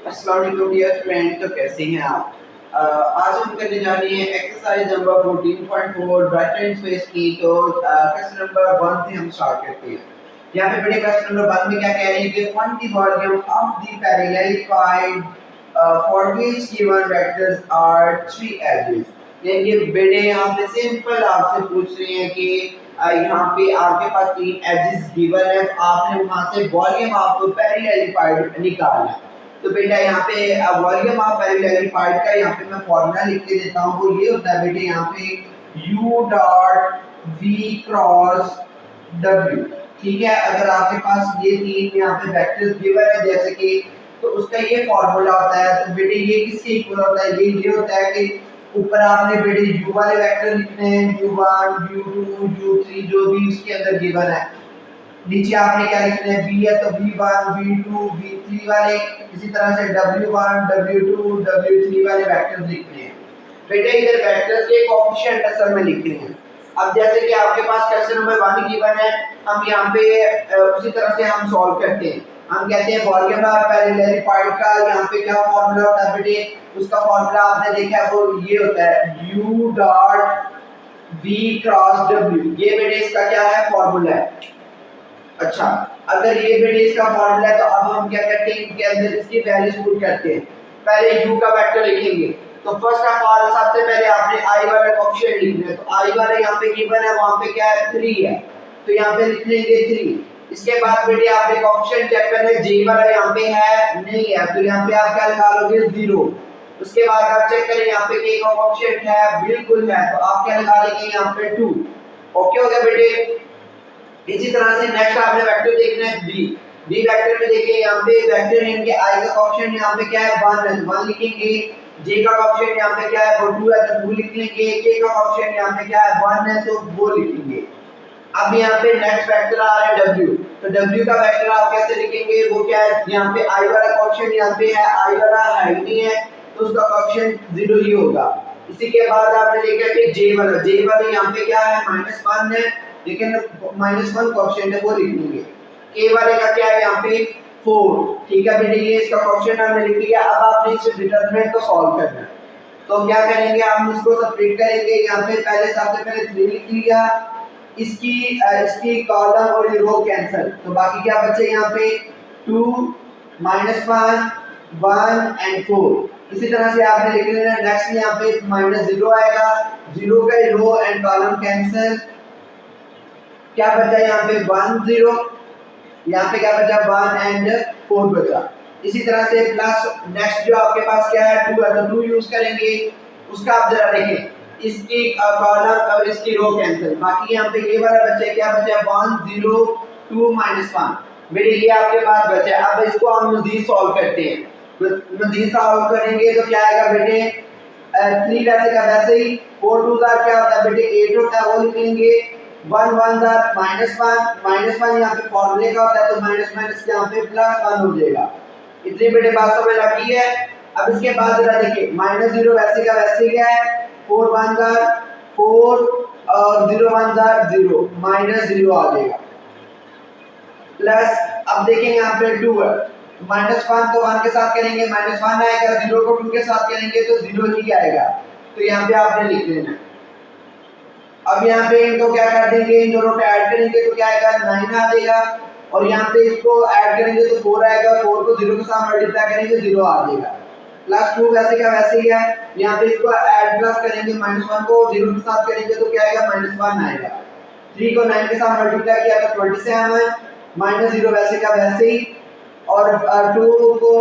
अस्सलाम वालेकुम dear friend, तो कैसे हैं आप? आज हम करने जा रहे हैं एक्सरसाइज नंबर 14.4 ब्राइटन स्पेस की। तो क्वेश्चन नंबर 1 से हम स्टार्ट करते हैं। यहाँ पे बड़े क्वेश्चन नंबर 1 में क्या कह रहे हैं कि find the volume of the parallelepiped for which given vectors are 3 axes. यानी कि बेटे यहाँ पे सिंपल आपसे पूछ रहे हैं कि यहाँ पे आपके पास 3 एजेस गिवन है, तो आपने वहां से वॉल्यूम आपको पैरेललिफाइड निकालना है। तो बेटा यहाँ पे वॉल्यूम ऑफ पैरेललिफाइड का यहाँ पे मैं फॉर्मूला लिख के देता हूँ। वो ये होता है बेटे यहाँ पे u dot v cross w। ठीक है, अगर आपके पास ये तीन यहाँ पे वेक्टर्स गिवन है जैसे कि, तो उसका ये फॉर्मूला होता है। तो बेटे ये किसके इक्वल होता है? ये होता है कि ऊपर आपने बेटे u वाले वेक्टर लिखने हैं, u1 u2 u3 जो भी उसके अंदर गिवन है। नीचे आपने क्या लिखना है? b है तो v1 v2 v3 वाले, इसी तरह से w1 w2 w3 वाले वेक्टर्स लिखने हैं। बेटा इधर वेक्टर्स के कोएफिशिएंट असल में लिखने हैं। अब जैसे कि आपके पास क्वेश्चन नंबर 1 गिवन है, हम यहाँ पे उसी तरह से हम सॉल्व करते हैं। हम कहते हैं वॉल्यूम ऑफ पैरेललिफाइड का यहाँ पे क्या फार्मूला होता है बेटे? उसका फार्मूला आपने देखा है, वो ये होता है u dot v cross w। ये बेटे इसका क्या है? फार्मूला है। अच्छा, अगर ये बेटे इसका फार्मूला है तो अब हम क्या करते हैं, इनके अंदर इसकी वैल्यूज पुट करते हैं। पहले u का वेक्टर लिखेंगे, तो फर्स्ट ऑफ ऑल सबसे पहले आपने i वाला कोएफिशिएंट लिखना है। तो i वाला यहाँ पे गिवन है, वहां पे क्या है? 3 है, तो यहाँ पे लिख लेंगे 3। इसके बाद बेटे आपने कोएफिशिएंट चेक करना है, j वाला यहाँ पे है नहीं है, तो यहाँ पे आप क्या लगा लोगे? 0। उसके बाद आप चेक करें यहाँ पे k का कोएफिशिएंट है, बिल्कुल है, तो आप क्या लगा लेंगे? यहाँ पे 2। ओके हो गया बेटे। इसी तरह से नेक्स्ट आपने वेक्टर देखना है b। b वेक्टर में देखिए यहाँ पे वेक्टर है, इनके i का कोएफिशिएंट यहाँ पे क्या है? 1 है, 1 लिखेंगे। j का कोएफिशिएंट यहाँ पे क्या है? वो 2 है, तो 2 लिख लेंगे। k का कोएफिशिएंट यहाँ पे क्या है? 1 है, तो वो लिखेंगे। अब यहाँ पे नेक्स्ट वेक्टर आ रहा है w। तो w का वेक्टर आप कैसे लिखेंगे? वो क्या है? यहाँ पे i वाला कोएफिशिएंट यहाँ पे है, i वाला है ही नहीं है, तो उसका कोएफिशिएंट 0 ही होगा। इसी के बाद आपने देखा कि j वाला यहाँ पे क्या है? -1 है, लेकिन -1 कोएफिशिएंट है, वो लिख लेंगे। k वाले का क्या है? यहाँ पे 4। ठीक है बेटे, ये इसका कोएफिशिएंट हमने लिख लिया। अब आपने इस डिटरमिनेंट को सॉल्व करना है, तो क्या करेंगे? हम इसको सेपरेट करेंगे। यहाँ पे पहले सबसे पहले 3 लिख लिया, इसकी कॉलम और ये रो कैंसिल, तो बाकी क्या बचे? यहाँ पे 2 -1 1 एंड 4। इसी तरह से आपने लिख लेना। नेक्स्ट यहाँ पे -0 आएगा, 0 का रो एंड कॉलम कैंसिल। क्या बचा यहाँ पे? 1 0। यहाँ पे क्या बचा? 1 एंड 4 बचा। इसी तरह से प्लस नेक्स्ट जो आपके पास क्या है? 2 है, तो 2 यूज करेंगे। उसका आप जरा देखें, इसकी कॉलम और इसकी रो कैंसिल। बाकी यहाँ पे ये वाला बचा, क्या बचा? 1 0 2 -1। बेटे ये आपके पास बचा। अब इसको हम मजीद सॉल्व करते हैं। मजीद सॉल्व करेंगे तो क्या आएगा बेटे? 3 वैसे का वैसे ही, 4 2 क्या होता है बेटे? 8 होता है, वो लिख लेंगे। 1 1 -1 यहाँ पे फॉर्मूले का होता है, तो माइनस यहाँ पे +1 हो जाएगा। इतनी बेटे बात समझ लगी है। अब इसके बाद जरा देखिए, -0 वैसे का वैसे ही है, 4 1 4 और 0 1 0, -0 आ जाएगा। प्लस अब देखेंगे यहाँ पे 2 है, -1 तो 1 के साथ करेंगे, -1 आएगा। 0 को 2 के साथ करेंगे तो 0 ही आएगा, तो यहाँ पे आपने लिख लेना। अब यहाँ पे इनको क्या कर देंगे? इन दोनों को ऐड करेंगे तो क्या आएगा? 9 आ जाएगा। और यहाँ पे इसको ऐड करेंगे तो 4 आएगा, 4 को 0 के साथ मल्टीप्लाई करेंगे 0 आ जाएगा। +2 वैसे का वैसे ही है, यहाँ पे इसको ऐड प्लस करेंगे, -1 को 0 के साथ करेंगे तो क्या आएगा? -1 आएगा। 3 को 9 के साथ मल्टीप्लाई किया तो 27, -0 वैसे का वैसे ही, और 2 को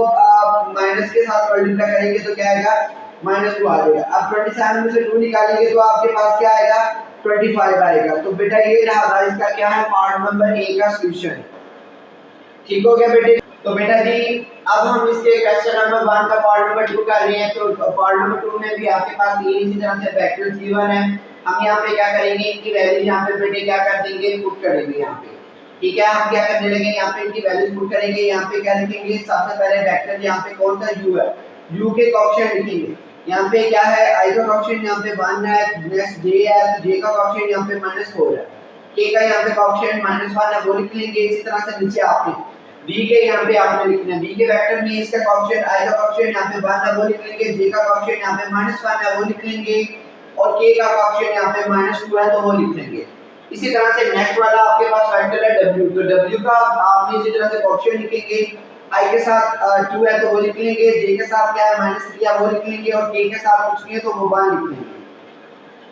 माइनस के साथ मल्टीप्लाई करेंगे तो क्या आएगा? -2 आ जाएगा। अब 27 में से 2 निकालेंगे तो आपके पास क्या आएगा? 25 आएगा। तो बेटा ये रहा इसका क्या है? पार्ट नंबर ए का सॉल्यूशन। ठीक हो गया बेटे? तो बेटा जी अब हम इसके क्वेश्चन नंबर 1 का पार्ट नंबर 2 कर रहे हैं। तो पार्ट नंबर 2 में भी आपके पास तीन इसी तरह से वेक्टर्स गिवन है। हम यहाँ पे क्या करेंगे? इनकी वैल्यू यहाँ पे बेटे क्या कर देंगे? पुट करेंगे यहाँ पे। ठीक है, हम क्या करने लगे? यहाँ पे इनकी वैल्यू पुट करेंगे। यहाँ पे क्या लिखेंगे? सबसे पहले वेक्टर यहाँ पे कौन सा? u है, u के कोएफिशिएंट लिखेंगे। यहाँ पे क्या है? i का कोएफिशिएंट यहाँ पे 1 है, नेक्स्ट j है, तो j का कोएफिशिएंट यहाँ पे -4 है, k का यहाँ पे कोएफिशिएंट -1 है, वो लिख लेंगे। इसी तरह से नीचे आपने बी के यहाँ पे आपने लिखना है, बी के वेक्टर में इसका कोएफिशिएंट आई का कोएफिशिएंट यहाँ पे 1 है वो लिख लेंगे, जे का कोएफिशिएंट यहाँ पे -1 है वो लिख लेंगे और के का कोएफिशिएंट यहाँ पे -2 है तो वो लिख लेंगे। इसी तरह से नेक्स्ट वाला आपके पास वेक्टर है w, तो w का आपने इसी तरह से कोएफिशिएंट लिखेंगे, i के साथ 2 है तो वो लिख लेंगे, j के साथ क्या है -3 है वो लिख लेंगे और k के साथ कुछ नहीं है तो वो 1 लिख लेंगे।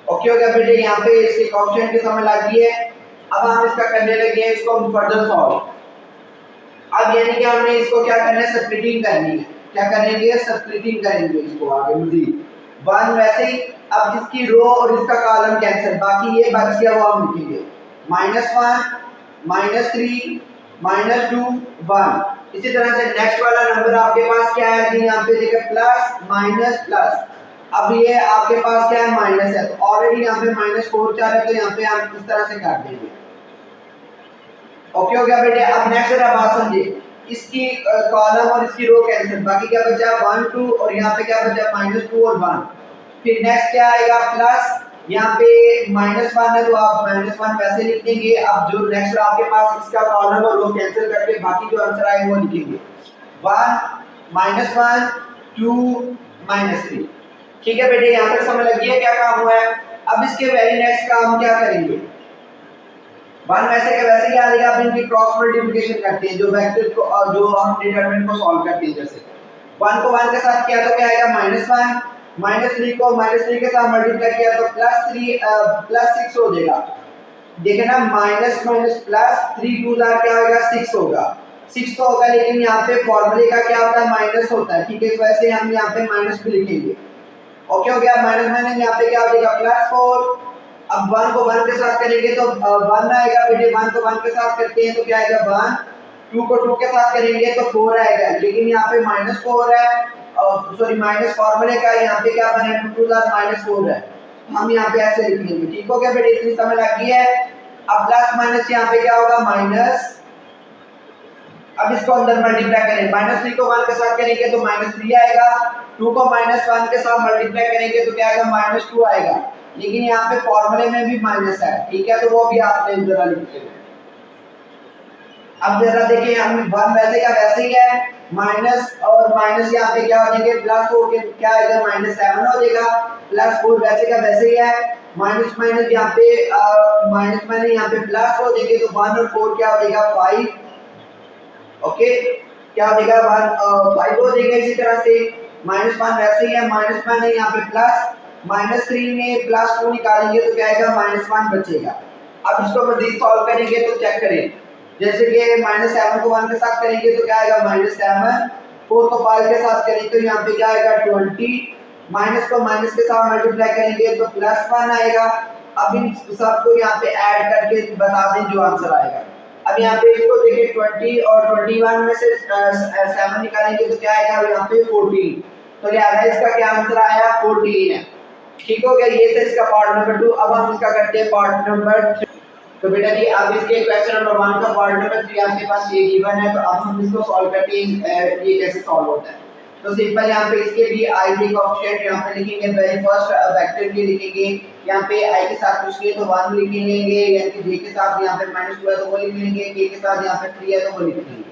ओके हो गया बेटे, यहाँ पे इसके कोएफिशिएंट की समझ लग गई है। अब हम इसका करने लगे हैं इसको फर्दर सॉल्व। अब यानी कि हमने इसको क्या करना है, सब्ट्रैक्टिंग करनी है। क्या करेंगे, सब्ट्रैक्टिंग करेंगे इसको आगे मजीद 1 वैसे ही। अब इसकी रो और इसका कॉलम कैंसिल, बाकी ये बच गया वो हम लिखेंगे -1 -3 -2 1। इसी तरह से नेक्स्ट वाला नंबर आपके पास क्या है कि यहाँ पे देखिए प्लस माइनस प्लस। अब ये आपके पास क्या है माइनस है, तो ऑलरेडी यहाँ पे -4 4 है तो यहाँ पे हम इस तरह से कर देंगे। ओके हो गया बेटे। अब नेक्स्ट जरा बात समझिए, इसकी कॉलम और इसकी रो कैंसिल, बाकी क्या बचा 1 2 और यहाँ पे क्या बचा -2 और 1। फिर नेक्स्ट क्या आएगा प्लस, यहाँ पे -1 है तो आप -1 वैसे लिख देंगे। अब जो नेक्स्ट आपके पास इसका कॉलम और रो कैंसिल करके बाकी जो आंसर आएगा वो लिखेंगे 1 -1 2 -3। ठीक है बेटे, यहाँ तक समझ लगी है क्या काम हुआ है। अब इसके वेरी नेक्स्ट काम क्या करेंगे, 1 वैसे के वैसे ही आ जाएगा। अब इनकी क्रॉस मल्टीप्लिकेशन करते हैं जो वेक्टर को और जो हम डिटरमिनेंट को सॉल्व करते हैं। जैसे 1 को 1 के साथ किया तो क्या आएगा -1, -3 को -3 के साथ मल्टीप्लाई किया तो +6 हो जाएगा। देखिए ना माइनस माइनस प्लस 3 2 क्या होगा 6 होगा। 6 तो होगा लेकिन यहाँ पे फॉर्मूले का क्या होता है माइनस होता है। ठीक है, इस वजह से हम यहाँ पे माइनस भी लिखेंगे। ओके हो गया, माइनस माइनस यहाँ पे क्या हो जाएगा +4। अब 1 को 1 के साथ करेंगे तो 1 आएगा बेटे, 1 को 1 के साथ करते हैं तो क्या आएगा 1, 2 को 2 के साथ करेंगे तो 4 आएगा, लेकिन यहाँ पे -4 है और सॉरी माइनस फॉर्मूले का यहाँ पे क्या बना है 2 -4 है, हम यहाँ पे ऐसे लिख लेंगे। ठीक हो गया बेटे, इतनी समझ आ गई है। अब प्लस माइनस यहाँ पे क्या होगा माइनस, अब इसको अंदर मल्टीप्लाई करें, -3 को 1 के साथ करेंगे तो -3 आएगा, 2 को -1 के साथ मल्टीप्लाई करेंगे तो क्या आएगा -2 आएगा, लेकिन यहाँ पे फॉर्मूले में भी माइनस है। ठीक है, तो वो भी आपने जरा लिख लेना। अब जरा देखिए हम 1 वैसे का वैसे ही है, माइनस और माइनस यहाँ पे क्या हो जाएंगे प्लस हो के क्या आएगा -7 हो जाएगा, +4 वैसे का वैसे ही है, माइनस माइनस यहाँ पे माइनस माइनस यहाँ पे प्लस हो जाएंगे तो 1 और 4 क्या हो जाएगा 5। ओके, क्या हो जाएगा 5 हो जाएगा। इसी तरह से -1 वैसे ही है, -1 है यहाँ पे प्लस, -3 में +2 निकालेंगे तो क्या आएगा -1 बचेगा। अब इसको मजीद सॉल्व करेंगे तो चेक करें, जैसे कि -7 को 1 के साथ करेंगे तो क्या आएगा -7, 4 को 5 के साथ करेंगे तो यहाँ पे क्या आएगा 20, माइनस को माइनस के साथ मल्टीप्लाई करेंगे तो +1 आएगा। अब इन सबको यहाँ पे ऐड करके बता दें जो आंसर आएगा। अब यहाँ पे इसको देखिए 20 और 21 में से 7 निकालेंगे तो क्या आएगा यहाँ पे 14, तो लिहाजा इसका क्या आंसर आया 14 है। ठीक हो गया, ये था इसका पार्ट नंबर 2। अब हम इसका करते हैं पार्ट नंबर 3। तो बेटा जी अब इसके क्वेश्चन नंबर 1 का पार्ट नंबर 3 आपके पास ये गिवन है, तो अब हम इसको सॉल्व करते हैं ये कैसे सॉल्व होता है। तो सिंपल यहाँ पे इसके भी आई के कोएफिशिएंट यहाँ पे लिखेंगे, पहले फर्स्ट वेक्टर के लिखेंगे, यहाँ पे आई के साथ कुछ नहीं तो 1 लिख लेंगे, यानी कि जे के साथ यहाँ पे -2 है तो वो लिख लेंगे, के के साथ यहाँ पे 3 है तो वो लिख लेंगे।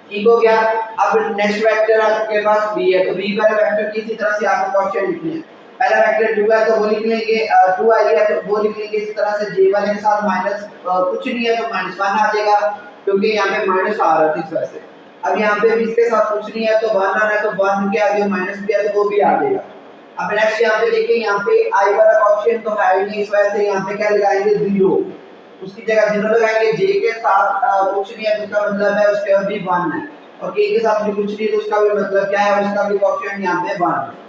ठीक हो गया। अब नेक्स्ट वेक्टर आपके पास बी है, तो बी वाले वेक्टर की इसी तरह से आपको कोएफिशिएंट लिखने हैं। पहला वेक्टर 2 है तो वो लिख लेंगे, 2 आई है तो वो लिख लेंगे। इसी तरह से जे वाले के साथ माइनस कुछ नहीं है तो -1 आ जाएगा, क्योंकि यहाँ पे माइनस आ रहा था इस वजह से। अब यहाँ पे भी इसके साथ कुछ नहीं है तो 1 आना है तो 1 के आगे माइनस भी है तो वो भी आ जाएगा। अब नेक्स्ट यहाँ पे देखिए, यहाँ पे आई वाला कोएफिशिएंट तो है नहीं, इस वजह से यहाँ पे क्या लगाएंगे 0, उसकी जगह 0 लगाएंगे। जे के साथ कुछ नहीं है तो उसका मतलब है उसके बाद भी 1 है, और के के साथ भी कुछ नहीं तो उसका भी मतलब क्या है उसका भी कोएफिशिएंट यहाँ पे 1 है।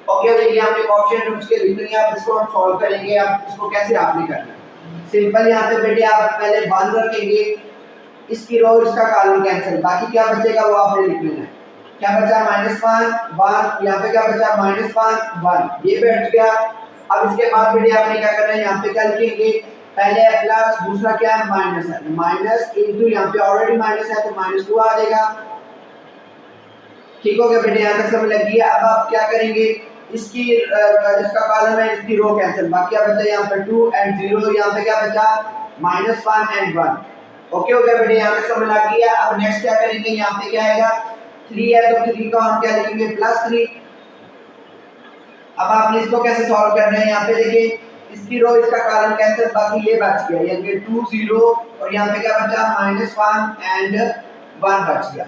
ओके, देखिए यहाँ पे कोएफिशिएंट उसके लिख लेंगे। अब इसको हम सॉल्व करेंगे। अब इसको कैसे आपने करना है, सिंपल यहाँ पे बेटे आप पहले 1 रखेंगे, इसकी रो इसका कॉलम कैंसिल, बाकी क्या बचेगा वो आपने लिख लेना है। क्या बचा -1 1, यहाँ पे क्या बचा -1 1, ये बैठ गया। अब इसके बाद बेटे आपने क्या करना है, यहाँ पे क्या लिखेंगे, पहले प्लस, दूसरा क्या है माइनस है, माइनस इनटू यहाँ पे ऑलरेडी माइनस है तो -2 आ जाएगा। ठीक हो गया बेटे, यहाँ तक समझ लगी है। अब आप क्या करेंगे, इसकी इसका कॉलम है इसकी रो कैंसिल, बाकी क्या बचा यहाँ पे 2 एंड 0, यहाँ पे क्या बचा -1 एंड 1। ओके हो गया बेटे, यहाँ तक समझ आ गई है। अब नेक्स्ट क्या करेंगे, यहाँ पे क्या आएगा 3 है तो 3 का हम क्या लिखेंगे +3। अब आपने इसको कैसे सॉल्व करना है, यहाँ पे देखिए इसकी रो इसका कॉलम कैंसिल, बाकी ये बच गया यानी कि 2 0 और यहाँ पे क्या बचा -1 एंड 1 बच गया।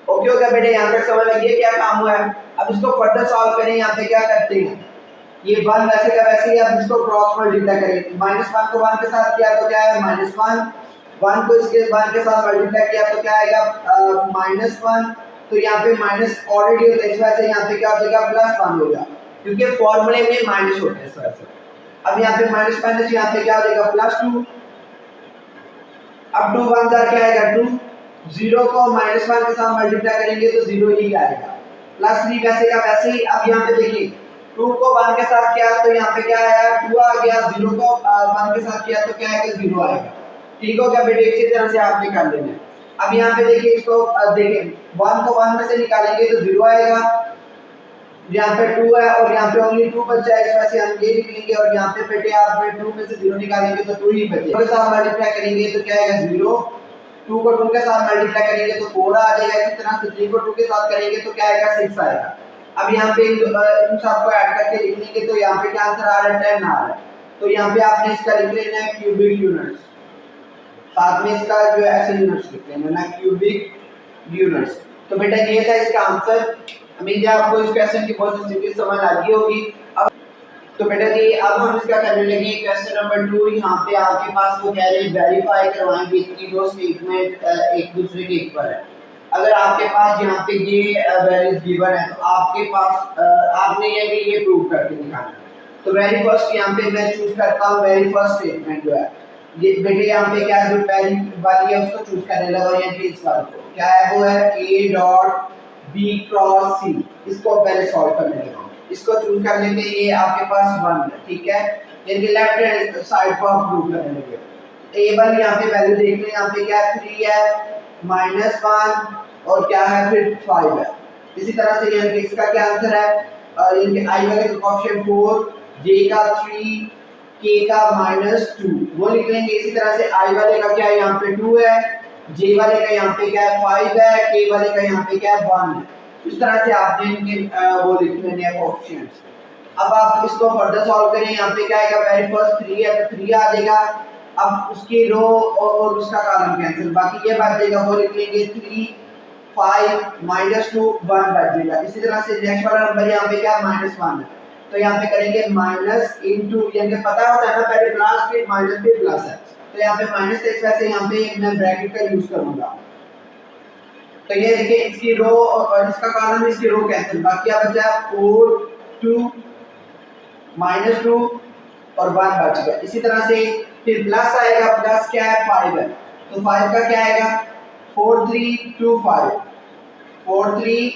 ओके हो गया बेटे, यहाँ तक समझ लगी है क्या काम हुआ है। अब इसको फर्दर सॉल्व करें, यहाँ पे क्या करते हैं ये 1 वैसे का वैसे ही, अब इसको क्रॉस मल्टीप्लाई करें। -1 को 1 के साथ किया तो क्या है -1, 1 को इसके 1 के साथ मल्टीप्लाई किया तो क्या आएगा -1। तो यहाँ पे माइनस ऑलरेडी होता है, इस वजह से यहाँ पे क्या हो जाएगा +1 हो गया, क्योंकि फॉर्मूले में माइनस होता है इस वजह से। अब यहाँ पे माइनस माइनस यहाँ पे क्या हो जाएगा +2। अब 2 1 क्या आएगा 2, 0 को -1 के साथ मल्टीप्लाई करेंगे तो 0 ही आएगा, +3 वैसे का वैसे ही। अब यहाँ पे देखिए 2 को 1 के साथ किया तो यहाँ पे क्या आया 2 आ गया, 0 को 1 के साथ किया तो क्या आएगा 0 आएगा। ठीक हो गया बेटे, इसी तरह से आप निकाल लेना। अब यहाँ पे देखिए इसको देखिए 1 को 1 में से निकालेंगे तो 0 आएगा, यहाँ पे 2 है और यहाँ पे ओनली 2 बचा है, इस वजह से हम ये निकलेंगे। और यहाँ पे बेटे आप 2 में से 0 निकालेंगे तो 2 ही बचेगा, इसके साथ मल्टीप्लाई करेंगे तो क्या आएगा 0, 2 को 2 के साथ मल्टीप्लाई करेंगे तो 4 आ जाएगा, इसी तरह से 3 को 2 के साथ करेंगे तो क्या आएगा 6 आएगा। अब यहाँ पे इन सबको ऐड करके लिख लेंगे तो यहाँ पे क्या आंसर आ रहा है 10 आ रहा है। तो यहाँ पे आपने इसका लिख लेना है क्यूबिक यूनिट्स, साथ में इसका जो है ऐसे यूनिट्स लिख लेना ना क्यूबिक यूनिट्स। तो बेटा ये था इसका आंसर। उम्मीद है आपको इस क्वेश्चन की बहुत सिंपल समझ आ गई होगी। अब तो बेटा जी अब हम इसका करने लगे क्वेश्चन नंबर 2। यहाँ पे आपके पास वो कह रहे हैं वेरीफाई करवाएंगे कि दो स्टेटमेंट एक दूसरे के इक्वल है। अगर आपके पास यहाँ पे ये वैल्यूज गिवन है तो आपके पास आपने ये प्रूव करके दिखाना है। तो वेरी फर्स्ट यहाँ पे मैं चूज करता हूँ वेरी फर्स्ट स्टेटमेंट जो है ये बेटे यहाँ पे क्या जो पहली वाली है उसको चूज करने लगा, यहाँ पे इस वाले को क्या है वो है a dot b cross c। इसको पहले सॉल्व करने लगा, इसको चूज कर लेंगे, ये आपके पास 1 है ठीक है, यानी लेफ्ट हैंड साइड को आप प्रूव करने लगे। a1 यहाँ पे वैल्यू देख लें, यहाँ पे क्या 3 है -1 और क्या है फिर 5 है। इसी तरह से यहाँ पे इसका क्या आंसर है, इनके i वाले का ऑप्शन 4, j का 3, k का -2 वो लिख लेंगे। इसी तरह से i वाले का क्या है यहाँ पे 2 है, j वाले का यहाँ पे क्या है 5 है, k वाले का यहाँ पे क्या है 1 है। इस तरह से आपने इनके वो लिख लेने हैं कोएफिशिएंट्स। अब आप इसको फर्दर सॉल्व करें, यहाँ पे क्या आएगा वेरी फर्स्ट 3 है तो 3 आ जाएगा। अब उसकी रो और उसका कॉलम कैंसिल, बाकी ये बच जाएगा वो लिख लेंगे 3 5 -2 1 बच जाएगा। इसी तरह से नेक्स्ट वाला नंबर यहाँ पे क्या -1 है तो यहाँ पे करेंगे माइनस इनटू, यानी पता होता है ना पहले प्लस फिर माइनस फिर प्लस है, तो यहाँ पे माइनस इस वजह से यहाँ पे मैं ब्रैकेट का यूज करूंगा। तो ये देखिए इसकी रो और इसका कॉलम इसकी रो कैंसिल, बाकी अब बचा 4 2 -2 और 1 बच गया। इसी तरह से फिर प्लस आएगा, प्लस क्या है 5 है तो 5 का क्या आएगा 4 3 2 5 4 3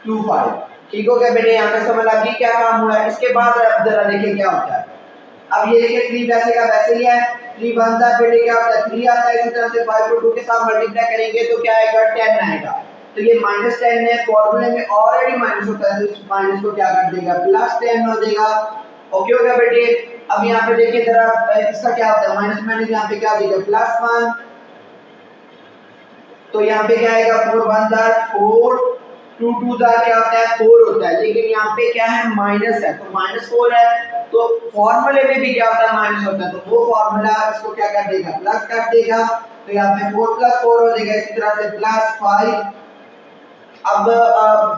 2 5। ठीक हो गया बेटे, यहाँ पे समझ आ गई क्या काम हुआ है। इसके बाद अब जरा देखिए क्या होता है। अब ये देखिए 3 वैसे का वैसे ही है, 3 बनता है बेटे क्या होता है 3 आता है। इसी तरह से 5 को 2 के साथ मल्टीप्लाई करेंगे तो क्या आएगा 10 आएगा। तो ये -10 है, फॉर्मूले में ऑलरेडी माइनस होता है तो इस माइनस को क्या कर देगा +10 हो जाएगा। ओके हो गया बेटे। अब यहाँ पे देखिए जरा इसका क्या होता है माइनस माइनस यहाँ पे क्या देगा +1, तो यहाँ पे क्या आएगा 4 1 4 2 2 क्या होता है 4 होता है, लेकिन यहाँ पे क्या है माइनस है तो -4 है, तो फॉर्मूले में भी क्या होता है माइनस होता है, तो वो फॉर्मूला इसको क्या कर देगा प्लस कर देगा। तो यहाँ पे 4 + 4 हो जाएगा। इसी तरह से +5, अब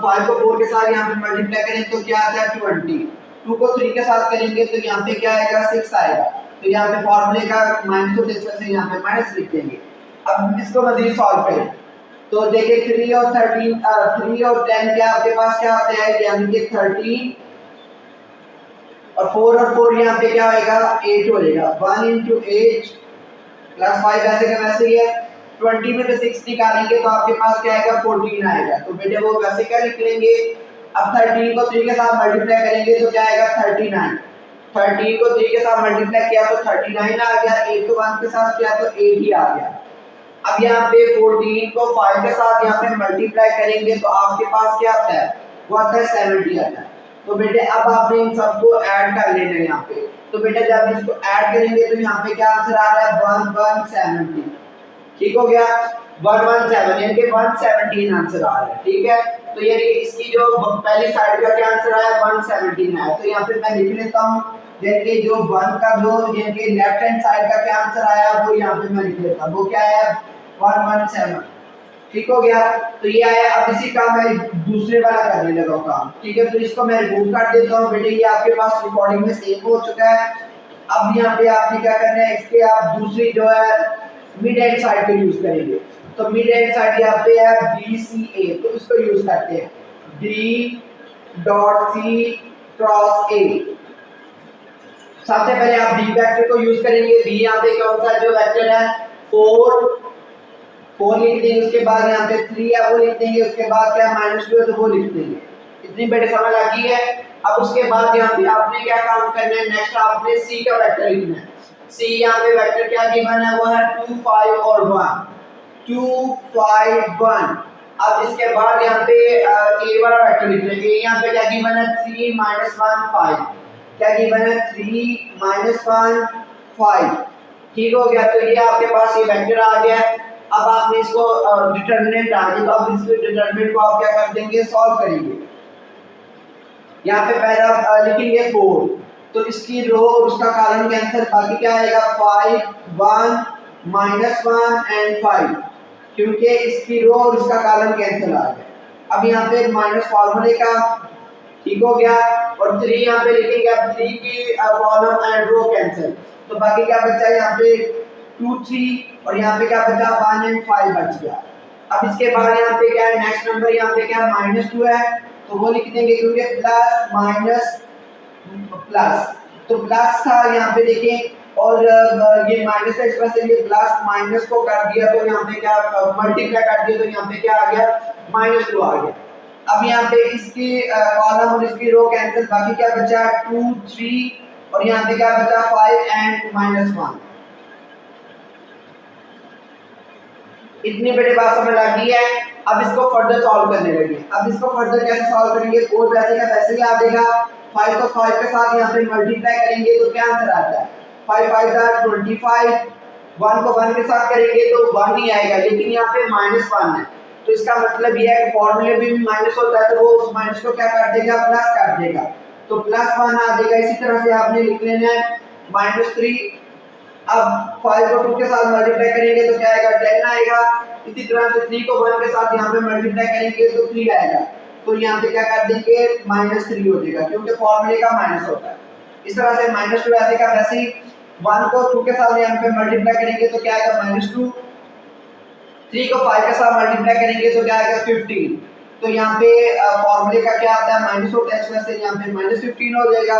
5 को 4 के साथ यहाँ पे मल्टीप्लाई करें तो क्या आता है 20, 2 को 3 के साथ करेंगे तो यहाँ पे क्या आएगा 6 आएगा। तो यहाँ पे फॉर्मूले का माइनस होते हैं, इस वजह से यहाँ पे माइनस लिख देंगे। अब इसको मजीद सॉल्व करें तो देखिए 3 और 10 क्या आपके पास क्या होता है यानी कि 13 और 4 यहाँ पे क्या होएगा 8 हो जाएगा। 1 × 8 + 5 वैसे का वैसे ही है। 20 में से 6 निकालेंगे तो आपके पास क्या आएगा 14 आएगा, तो बेटे वो वैसे क्या लिख लेंगे। अब 13 को 3 के साथ मल्टीप्लाई करेंगे तो क्या आएगा 39। 13 को 3 के साथ मल्टीप्लाई किया तो 39 आ गया, 8 को 1 के साथ किया तो 8 ही आ गया। अब यहाँ पे 14 को 5 के साथ यहाँ पे मल्टीप्लाई करेंगे तो आपके पास क्या आता है वो आता है 70 आता है। तो बेटे अब आपने इन सबको ऐड कर लेना है यहाँ पे। तो बेटे जब इसको ऐड करेंगे तो यहाँ पे क्या आंसर आ रहा है 1170। ठीक हो गया, 117 यानी कि 117 आंसर आ रहा है। ठीक है, तो यानी कि इसकी जो पहली साइड का क्या आंसर आया 117 है। तो यहाँ पे मैं लिख लेता हूँ, यानी कि जो 1 का जो यानी कि लेफ्ट हैंड साइड का क्या आंसर आया वो यहाँ पे मैं लिख लेता हूँ, वो क्या है 117। ठीक हो गया, तो ये आया। अब इसी का मैं दूसरे वाला करने लगा हूँ काम। ठीक है, तो इसको मैं रिमूव कर देता हूँ बेटे, ये आपके पास रिकॉर्डिंग में सेव हो चुका है। अब यहाँ पे आपने क्या करना है, इसके आप दूसरी जो है मिड एंड साइड पे यूज करेंगे। तो मिड एंड साइड यहाँ पे है BCA, तो इसको यूज करते हैं D.C क्रॉस A। सबसे पहले आप B वेक्टर को यूज करेंगे। B यहाँ पे कौन सा जो वेक्टर है 4 लिख देंगे, उसके बाद यहाँ पे 3 है वो लिख देंगे, उसके बाद क्या -2 है तो वो लिख देंगे। इतनी बेटे समझ आ गई है। अब उसके बाद यहाँ पे आपने क्या काम करना है, नेक्स्ट आपने C का वेक्टर लिखना है। C यहाँ पे वेक्टर क्या गिवन है, वो है 2 5 और 1, 2 5 1। अब इसके बाद यहाँ पे A वाला वेक्टर लिखना है। A यहाँ पे क्या गिवन है 3 -1 5, क्या गिवन है 3 -1 5। ठीक हो गया, तो ये आपके पास ये वेक्टर आ गया। अब आपने इसको डिटरमिनेंट आ गया, तो अब इसको डिटरमिनेंट को आप क्या कर देंगे, सॉल्व करेंगे। यहाँ पे पहला लिखेंगे 4, तो इसकी रो और उसका कॉलम कैंसिल, बाकी क्या आएगा 5 1 -1 एंड 5, क्योंकि इसकी रो और इसका कॉलम कैंसिल आ गया। अब यहाँ पे माइनस फार्मूले का, ठीक हो गया, और 3 यहाँ पे लिखेंगे। अब 3 की कॉलम एंड रो कैंसिल, तो बाकी क्या बचा यहाँ पे 2 3, और यहाँ पे क्या बचा 1 एंड 5 बच गया। अब इसके बाद यहाँ पे क्या है, नेक्स्ट नंबर यहाँ पे क्या -2 है, तो वो लिख देंगे, क्योंकि प्लस माइनस प्लस, तो प्लस था यहाँ पे देखें, और ये माइनस का इस वजह से ये प्लस माइनस को कर दिया, तो यहाँ पे क्या मल्टीप्लाई कर दिया, तो यहाँ पे क्या आ गया -2 आ गया। अब यहाँ पे इसकी कॉलम और इसकी रो कैंसिल, बाकी क्या बचा 2 3, और यहाँ पे क्या बचा 5 एंड -1। इतनी बड़ी बात समझ आ गई है। अब इसको फर्दर सॉल्व करने लगे। अब इसको फर्दर कैसे सॉल्व करेंगे, 4 वैसे का वैसे ही आ जाएगा, 5 को 5 के साथ यहाँ पे मल्टीप्लाई करेंगे तो क्या आंसर आता है 5 5 25, 1 को 1 के साथ करेंगे तो 1 ही आएगा, लेकिन यहाँ पे -1 है, तो इसका मतलब ये है कि फॉर्मूले में भी माइनस होता है, तो वो उस माइनस को क्या कर देगा, प्लस कर देगा, तो +1 आ जाएगा। इसी तरह से आपने लिख लेना है -3। अब 5 को 2 के साथ मल्टीप्लाई करेंगे तो क्या आएगा 10 आएगा। इसी तरह से 3 को 1 के साथ यहाँ पे मल्टीप्लाई करेंगे तो 3 आएगा, तो यहाँ पे क्या कर देंगे -3 हो जाएगा, क्योंकि फॉर्मूले का माइनस होता है। इस तरह से -2 ऐसे का वैसे ही 1 को 2 के साथ यहाँ पे मल्टीप्लाई करेंगे तो क्या आएगा -2, 3 को 5 के साथ मल्टीप्लाई करेंगे तो क्या आएगा 15, तो यहाँ पे फॉर्मूले का क्या आता है माइनस होता है, इस वजह से यहाँ पे -15 हो जाएगा।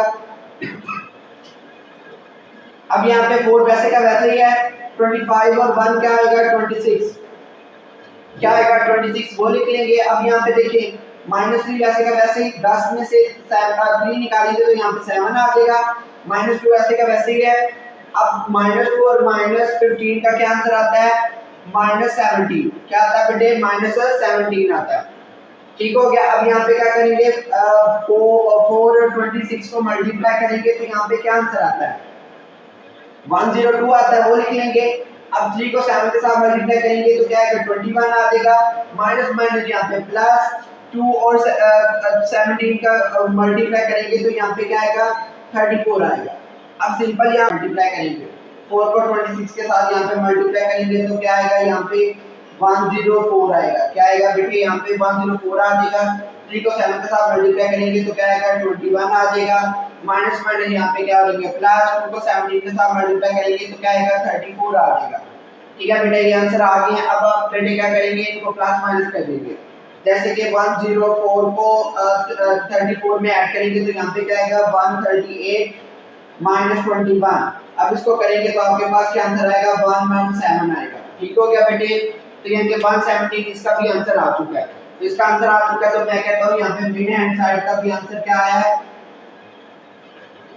अब यहाँ पे 4 वैसे का वैसे ही है, 25 और 1 क्या आएगा 26, क्या आएगा 26, वो लिख लेंगे। अब यहाँ पे देखिए -3 वैसे का वैसे ही, 10 में से 3 निकालेंगे तो यहाँ पे 7 आ जाएगा, -2 वैसे का वैसे ही है। अब -2 और -15 का क्या आंसर आता है -17, क्या आता है बेटे -17 आता है। ठीक हो गया। अब यहाँ पे क्या करेंगे 4 और 26 को मल्टीप्लाई करेंगे तो यहाँ पे क्या आंसर आता है 102 आता है, वो लिख लेंगे। अब 3 को 7 के साथ मल्टीप्लाई करेंगे तो क्या आएगा 21 आ जाएगा, माइनस माइनस यहाँ पे प्लस 2 और 17 का मल्टीप्लाई करेंगे तो यहाँ पे क्या आएगा 34 आएगा। अब सिंपल यहाँ मल्टीप्लाई करेंगे, 4 को 26 के साथ यहाँ पे मल्टीप्लाई करेंगे तो क्या आएगा यहाँ पे 104 आएगा, क्या आएगा बेटे यहाँ पे 104 आ जाएगा। 3 को 7 के साथ मल्टीप्लाई करेंगे तो क्या आएगा 21 आ जाएगा, माइनस माइनस यहाँ पे क्या हो जाएगा प्लस, 2 को 17 के साथ मल्टीप्लाई करेंगे तो क्या आएगा 34 आ जाएगा। ठीक है बेटा, ये आंसर आ गए। अब आप बेटे क्या करेंगे, इनको प्लस माइनस कर देंगे, जैसे कि 104 को 34 में ऐड करेंगे तो यहाँ पे क्या आएगा 138 माइनस 21। अब इसको करेंगे तो आपके पास क्या आंसर आएगा 117 आएगा। ठीक हो गया बेटे, तो यहाँ पे 117 इसका भी आंसर आ चुका है। तो इसका आंसर आ चुका है, तो मैं कहता हूँ यहाँ पे मिड हैंड साइड का भी आंसर क्या आया है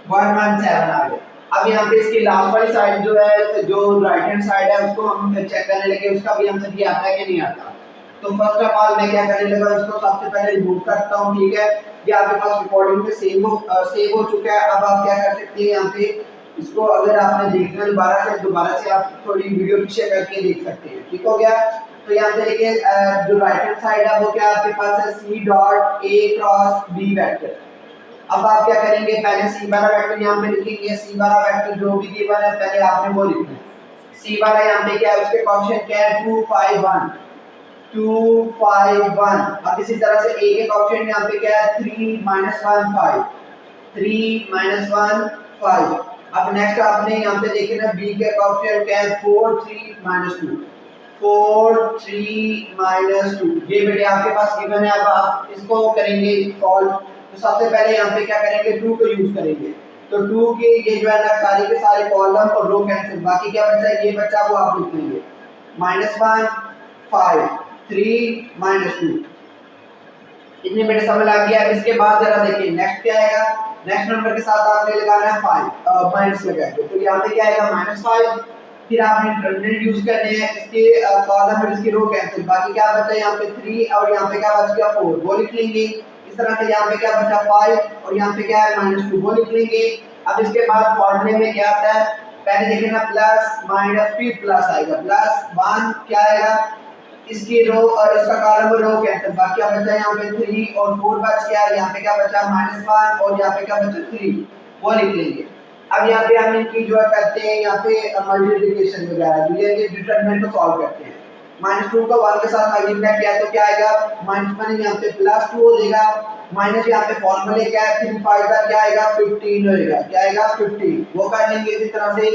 117 आ गया। अब यहाँ पे इसकी लास्ट वाली साइड जो है, जो राइट हैंड साइड है, उसको हम चेक करने लगे, उसका भी आंसर ये आता है कि नहीं आता। तो फर्स्ट ऑफ ऑल मैं क्या करने लगा, इसको सबसे पहले रिमूव करता हूँ। ठीक है, ये आपके पास रिकॉर्डिंग में सेव हो चुका है। अब आप क्या कर सकते हैं, यहाँ पे इसको अगर आपने देखना दोबारा से आप थोड़ी वीडियो पीछे करके देख सकते हैं। ठीक हो गया। तो यहाँ पे देखिए जो राइट हैंड साइड है वो क्या आपके पास है, C dot A cross B vector. अब आप क्या करेंगे, पहले सी वाला वेक्टर यहाँ पे लिखेंगे। सी वाला वेक्टर जो भी गिवन है पहले आपने वो लिखना है। सी वाला यहाँ पे क्या है, उसके कोएफिशिएंट क्या है, 2 5 1 2 5 1। अब इसी तरह से ए के कोएफिशिएंट यहाँ पे क्या है, 3 1 5 3 1 5। अब नेक्स्ट आपने यहाँ पे देखना बी के कोएफिशिएंट क्या है, 4 3 2 4 3 2। ये बेटे आपके पास गिवन है। अब आप इसको करेंगे सॉल्व। तो सबसे पहले यहाँ पे क्या करेंगे, 2 को यूज करेंगे। तो 2 के ये जो है ना सारे के सारे कॉलम और रो कैंसिल, बाकी क्या बचा है, ये बचा वो आप लिख लेंगे। -1 5 3 -2। इतने बेटे समझ आ गया। इसके बाद जरा देखिए नेक्स्ट क्या आएगा, नेक्स्ट नंबर के साथ आपने लगाना है 5 माइनस लगाएंगे। तो यहाँ पे क्या आएगा, -5। फिर आपने डिटरमिनेंट यूज करने हैं, इसके कॉलम और इसकी रो कैंसिल, बाकी क्या बचा यहाँ पे 3 और यहाँ पे क्या बच गया 4, वो लिख लेंगे। इस तरह से यहाँ पे क्या बचा 5 और यहाँ पे क्या है -2, वो लिख लेंगे। अब इसके बाद फॉर्मूले में क्या आता है, पहले देखिए ना प्लस माइनस फिर प्लस आएगा, +1 क्या आएगा, इसकी रो और इसका कॉलम और रो कैंसिल, बाकी क्या बचा यहाँ पे 3 और 4 बच गया। यहाँ पे क्या बचा -1 और यहाँ पे क्या बचा 3, वो लिख लेंगे। अब यहाँ पे हम इनकी जो करते हैं यहाँ पे मल्टीप्लिकेशन वगैरह, तो ये डिटरमिनेंट को सॉल्व करते हैं। -2 को 1 के साथ मल्टीप्लाई किया तो क्या आएगा, -1 यहाँ पे +2 हो जाएगा। माइनस यहाँ पे फॉर्मूले क्या है, 3 5 का क्या आएगा 15 होएगा, क्या आएगा 15, वो कर लेंगे इसी तरह से।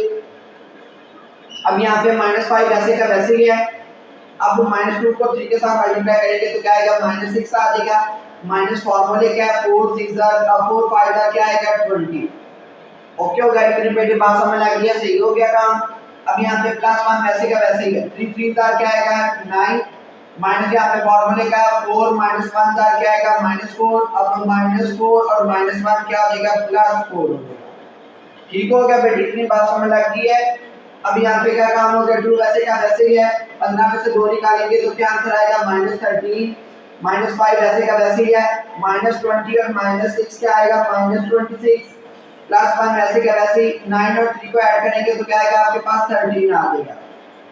अब यहाँ पे -5 वैसे का वैसे ही है। अब -2 को 3 के साथ मल्टीप्लाई करेंगे तो क्या आएगा, -6 आ जाएगा। माइनस फॉर्मूले क्या है, 4 6 4 5 का क्या आएगा 20। ओके हो गया, इतनी बेटी बात समझ आ गई है, सही हो गया काम। अब यहाँ पे +1 वैसे का वैसे ही है। 3 3 का क्या आएगा 9, माइनस यहाँ पे फॉर्मूले का 4 -1 का क्या आएगा -4। अब -4 और -1 क्या हो जाएगा +4 हो जाएगा। ठीक हो गया बेटी, इतनी बात समझ लग गई है। अब यहाँ पे क्या काम हो गया, 2 वैसे का वैसे ही है। 15 में से 2 निकालेंगे तो क्या आंसर आएगा -13। -5 वैसे का वैसे ही है। -20 और -6 क्या आएगा -26। +1 वैसे का वैसे ही। 9 और 3 को ऐड करेंगे तो क्या आएगा आपके पास 13 आ जाएगा।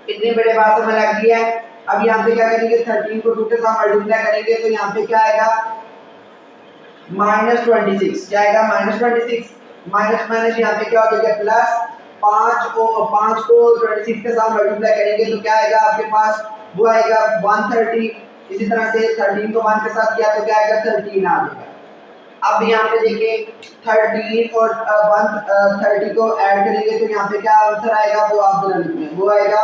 इतनी बड़ी बात समझ लग गई है। अब यहाँ पे क्या करेंगे, 13 को 2 के साथ मल्टीप्लाई करेंगे तो यहाँ पे क्या आएगा -26, क्या आएगा -26। माइनस माइनस यहाँ पे क्या हो जाएगा प्लस। 5 को 26 के साथ मल्टीप्लाई करेंगे तो क्या आएगा आपके पास, वो आएगा 130। इसी तरह से 13 को 1 के साथ किया तो क्या आएगा 13 आ जाएगा। अब यहाँ पे देखिए 13 और 130 को ऐड करेंगे तो यहाँ पे क्या आंसर आएगा वो आप जरा लिख लें, वो आएगा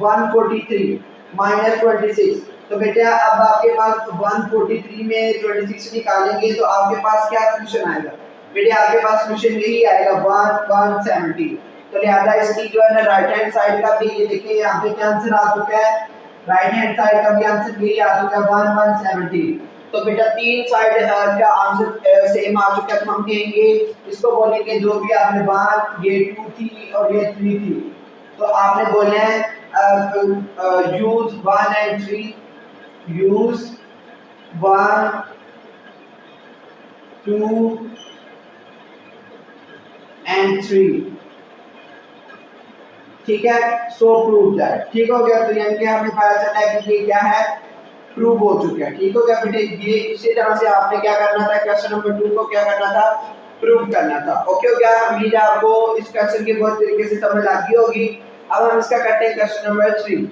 143 -26। तो बेटा अब आपके पास 143 में 26 निकालेंगे तो आपके पास क्या सोल्यूशन आएगा, बेटे आपके पास सोल्यूशन यही आएगा 170। तो लिहाजा इसकी जो है ना राइट हैंड साइड का भी ये देखिए यहाँ पे क्या आंसर आ चुका है, राइट हैंड साइड का भी आंसर यही आ चुका है 170। तो बेटा तीन साइड का आंसर सेम आ चुका है। तो हम कहेंगे इसको बोलेंगे जो भी आपने 1 ये 2 थी और ये 3 थी, तो आपने बोलना है यूज 1 एंड 3, यूज 1 2 एंड 3। ठीक है, सो प्रूव दैट। ठीक हो गया, तो यानी कि हमें पता चला है कि ये क्या है, प्रूव हो चुका है। ठीक हो गया बेटे, ये इसी तरह से आपने क्या करना था, क्वेश्चन नंबर 2 को क्या करना था, प्रूव करना था। ओके हो गया, उम्मीद है आपको इस क्वेश्चन की बहुत तरीके से समझ आ गई होगी। अब हम इसका करते हैं क्वेश्चन नंबर 3।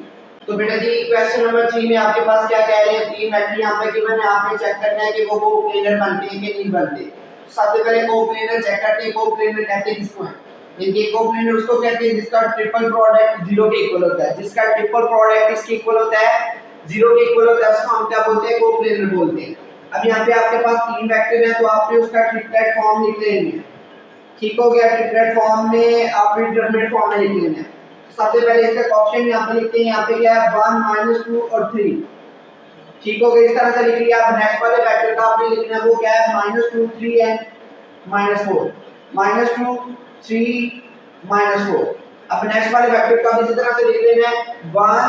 तो बेटा जी क्वेश्चन नंबर 3 में आपके पास क्या कह रहे हैं, तीन वेक्टर यहां पे गिवन है, आपने चेक करना है कि वो कोप्लेनर बनते हैं कि नहीं बनते। सबसे पहले कोप्लेनर चेक करते हैं, कोप्लेनर कहते हैं किसको है, इनके कोप्लेनर उसको कहते हैं जिसका ट्रिपल प्रोडक्ट 0 के इक्वल होता है। जिसका ट्रिपल प्रोडक्ट इसके इक्वल होता है, 0 के इक्वल होता है, उसको हम क्या बोलते हैं, कोप्लेनर बोलते हैं। अब यहाँ पे आपके पास तीन वेक्टर है तो आपने उसका ट्रिपलेट फॉर्म लिख लेना है। ठीक हो गया, ट्रिपलेट फॉर्म में आपने डिटरमिनेंट फॉर्म में लिख लेना है। सबसे पहले इसका ऑप्शन यहाँ पे लिखते हैं, यहाँ पे क्या है 1 -2 और 3। ठीक हो गया, इस तरह से लिख लिया। अब नेक्स्ट वाले वेक्टर का आपने लिखना है, वो क्या है -2 3 एंड -4, -2 3 -4। अब नेक्स्ट वाले वेक्टर का भी इसी तरह से लिख लेना है 1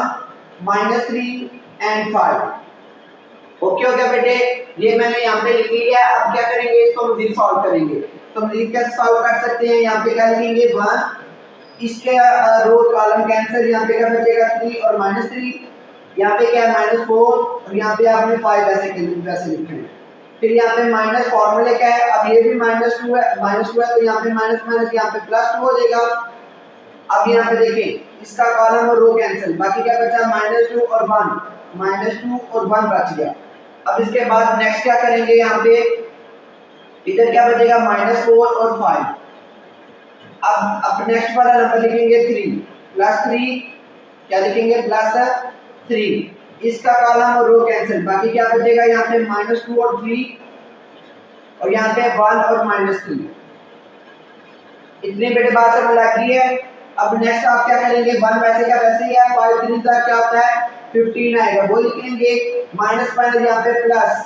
-3 एंड 5। ओके हो गया बेटे, ये मैंने यहाँ पे लिख लिया। अब क्या करेंगे, इसको मजीद सॉल्व करेंगे। तो मजीद कैसे सॉल्व कर सकते हैं, यहाँ पे क्या लिखेंगे 1, इसके रो कॉलम कैंसिल, यहाँ पे क्या बचेगा 3 और -3, यहाँ पे क्या है -4 और यहाँ पे आपने 5 वैसे लिखे हैं। फिर यहाँ पे माइनस फॉर्मूले क्या है, अब ये भी -2 है तो यहाँ पे माइनस माइनस यहाँ पे +2 हो जाएगा। अब यहाँ पे देखें इसका कॉलम और रो कैंसिल, बाकी क्या बचा -2 और 1, -2 और 1 बच गया। अब इसके बाद नेक्स्ट क्या करेंगे, यहाँ पे इधर क्या बचेगा -4 और 5। अब नेक्स्ट वाला नंबर लिखेंगे 3 +3, क्या लिखेंगे +3, इसका कॉलम और रो कैंसिल, बाकी क्या बचेगा यहाँ पे -2 और 3 और यहाँ पे 1 और -3। इतनी बेटे बात समझ लग गई है। अब नेक्स्ट आप क्या करेंगे, 1 वैसे का वैसे ही है, 5 3 का क्या होता है 15 आएगा, वो लिखेंगे माइनस माइनस यहाँ पे प्लस,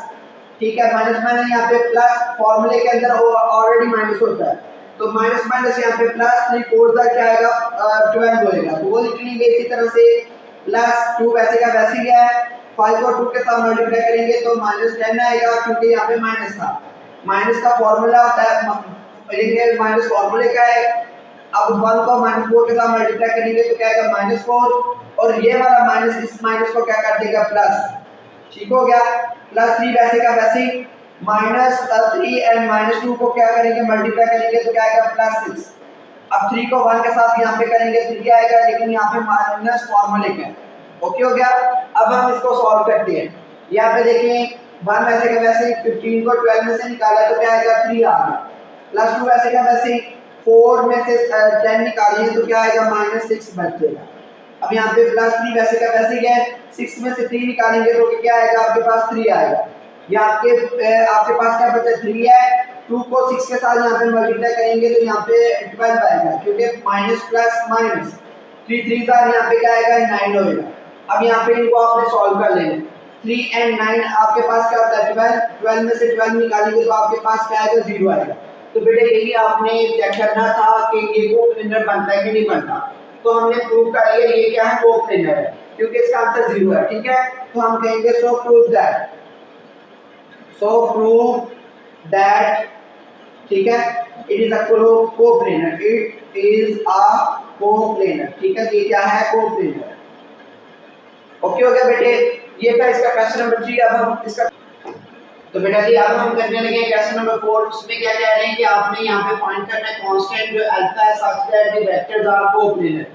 ठीक है, माइनस माइनस यहाँ पे प्लस, फॉर्मूले के अंदर ऑलरेडी माइनस होता है तो माइनस माइनस यहाँ पे प्लस 3 4 का क्या आएगा 12 होएगा, तो वो लिखेंगे इसी तरह से +2 वैसे का वैसे ही है, 5 को 2 के साथ मल्टीप्लाई करेंगे तो -10 आएगा क्योंकि यहाँ पे माइनस था। माइनस का फॉर्मूला होता है, ये माइनस फॉर्मूले का है। अब 1 को -4 के साथ मल्टीप्लाई करेंगे तो क्या आएगा -4 और ये वाला माइनस इस माइनस को क्या कर देगा प्लस, ठीक हो गया। +3 वैसे का वैसे ही, -3 एंड -2 को क्या करेंगे मल्टीप्लाई करेंगे तो क्या आएगा +6। अब 3 को 1 के साथ यहाँ पे करेंगे तो क्या आएगा, लेकिन यहाँ पे माइनस फॉर्मूले का है। ओके हो गया। अब हम इसको सॉल्व करते हैं। यहाँ पे देखिए 1 वैसे का वैसे ही, 15 को 12 में से निकाला तो क्या आएगा 3 आ गया, +2 वैसे का वैसे ही, 4 में से 10 निकालेंगे तो क्या आएगा -6 बच जाएगा। अब यहाँ पे +3 वैसे का वैसे ही है, 6 में से 3 निकालेंगे तो क्या आएगा आपके पास 3 आएगा। ये आपके पास क्या बचा 3 है, 2 को 6 के साथ यहाँ पे मल्टीप्लाई करेंगे तो यहाँ पे 12 आएगा क्योंकि माइनस प्लस माइनस 3 3 का यहाँ पे क्या आएगा 9 होएगा। अब यहाँ पे इनको आपने सॉल्व कर लेना, 3 एंड 9 आपके पास क्या होता है 12, 12 में से 12 निकालेंगे तो आपके पास क्या आएगा 0 आएगा। तो बेटे यही आपने चेक करना था कि ये कोप्लेनर बनता है कि नहीं बनता। तो हमने प्रूव कर लिया ये क्या है कोप्लेनर है क्योंकि इसका आंसर 0 है, ठीक है। तो हम कहेंगे सो प्रूव दैट, ठीक है, it is a coplanar, it is a coplanar, ठीक है, ये क्या है कोप्लेनर। ओके हो गया बेटे, ये था इसका क्वेश्चन नंबर 3। अब हम इसका तो बेटा जी अब हम करने लगे क्वेश्चन नंबर 4। उसमें क्या कह रहे हैं कि आपने यहाँ पे फाइंड करना है कांस्टेंट जो अल्फा है such that the vectors are coplanar.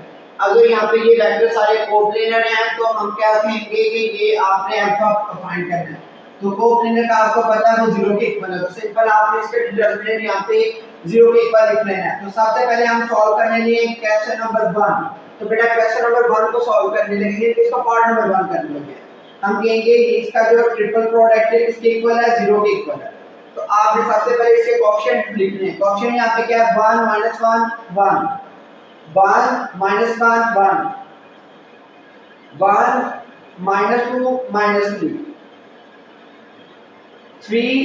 अगर यहाँ पे ये वेक्टर सारे कोप्लेनर हैं तो हम क्या कहेंगे कि ये आपने अल्फा फाइंड करना है। तो कोप्लेनर का आपको पता है वो 0 के इक्वल है, तो सिंपल आपने इसके डिटरमिनेंट यहाँ पे 0 के इक्वल लिख लेना है। तो सबसे पहले हम सॉल्व करने लिए क्वेश्चन नंबर 1। तो बेटा क्वेश्चन नंबर 1 को सॉल्व करने लगे, इसको पार्ट नंबर 1 करने लगे। हम कहेंगे इसका जो ट्रिपल प्रोडक्ट है इसके इक्वल है 0 के इक्वल है। तो आपने सबसे पहले इसके कोएफिशिएंट लिखने हैं। कोएफिशिएंट यहाँ पे क्या है 1 - 1 1 1 - 1 1 1 -2 -3 3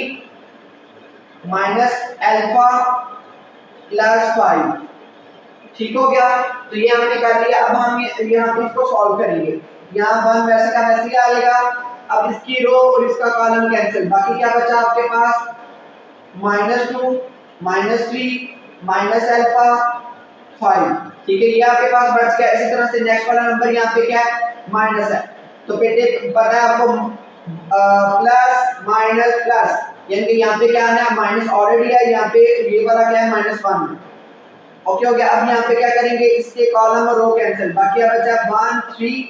माइनस अल्फा प्लस 5, ठीक हो गया। तो ये हमने कर लिया। अब हम यहाँ पे इसको सॉल्व करेंगे। यहाँ 1 वैसे का वैसे ही आएगा। अब इसकी रो और इसका कॉलम कैंसिल, बाकी क्या बचा आपके पास -2 -3 माइनस अल्फा 5, ठीक है, ये आपके पास बच गया। इसी तरह से नेक्स्ट वाला नंबर यहाँ पे क्या है माइनस है। तो बेटे पता है आपको प्लस माइनस प्लस, यानी कि यहाँ पे क्या है माइनस ऑलरेडी है, यहाँ पे ये वाला क्या है -1 है। ओके हो गया। अब यहाँ पे क्या करेंगे इसके कॉलम और रो कैंसिल, बाकी अब बचा 1 3,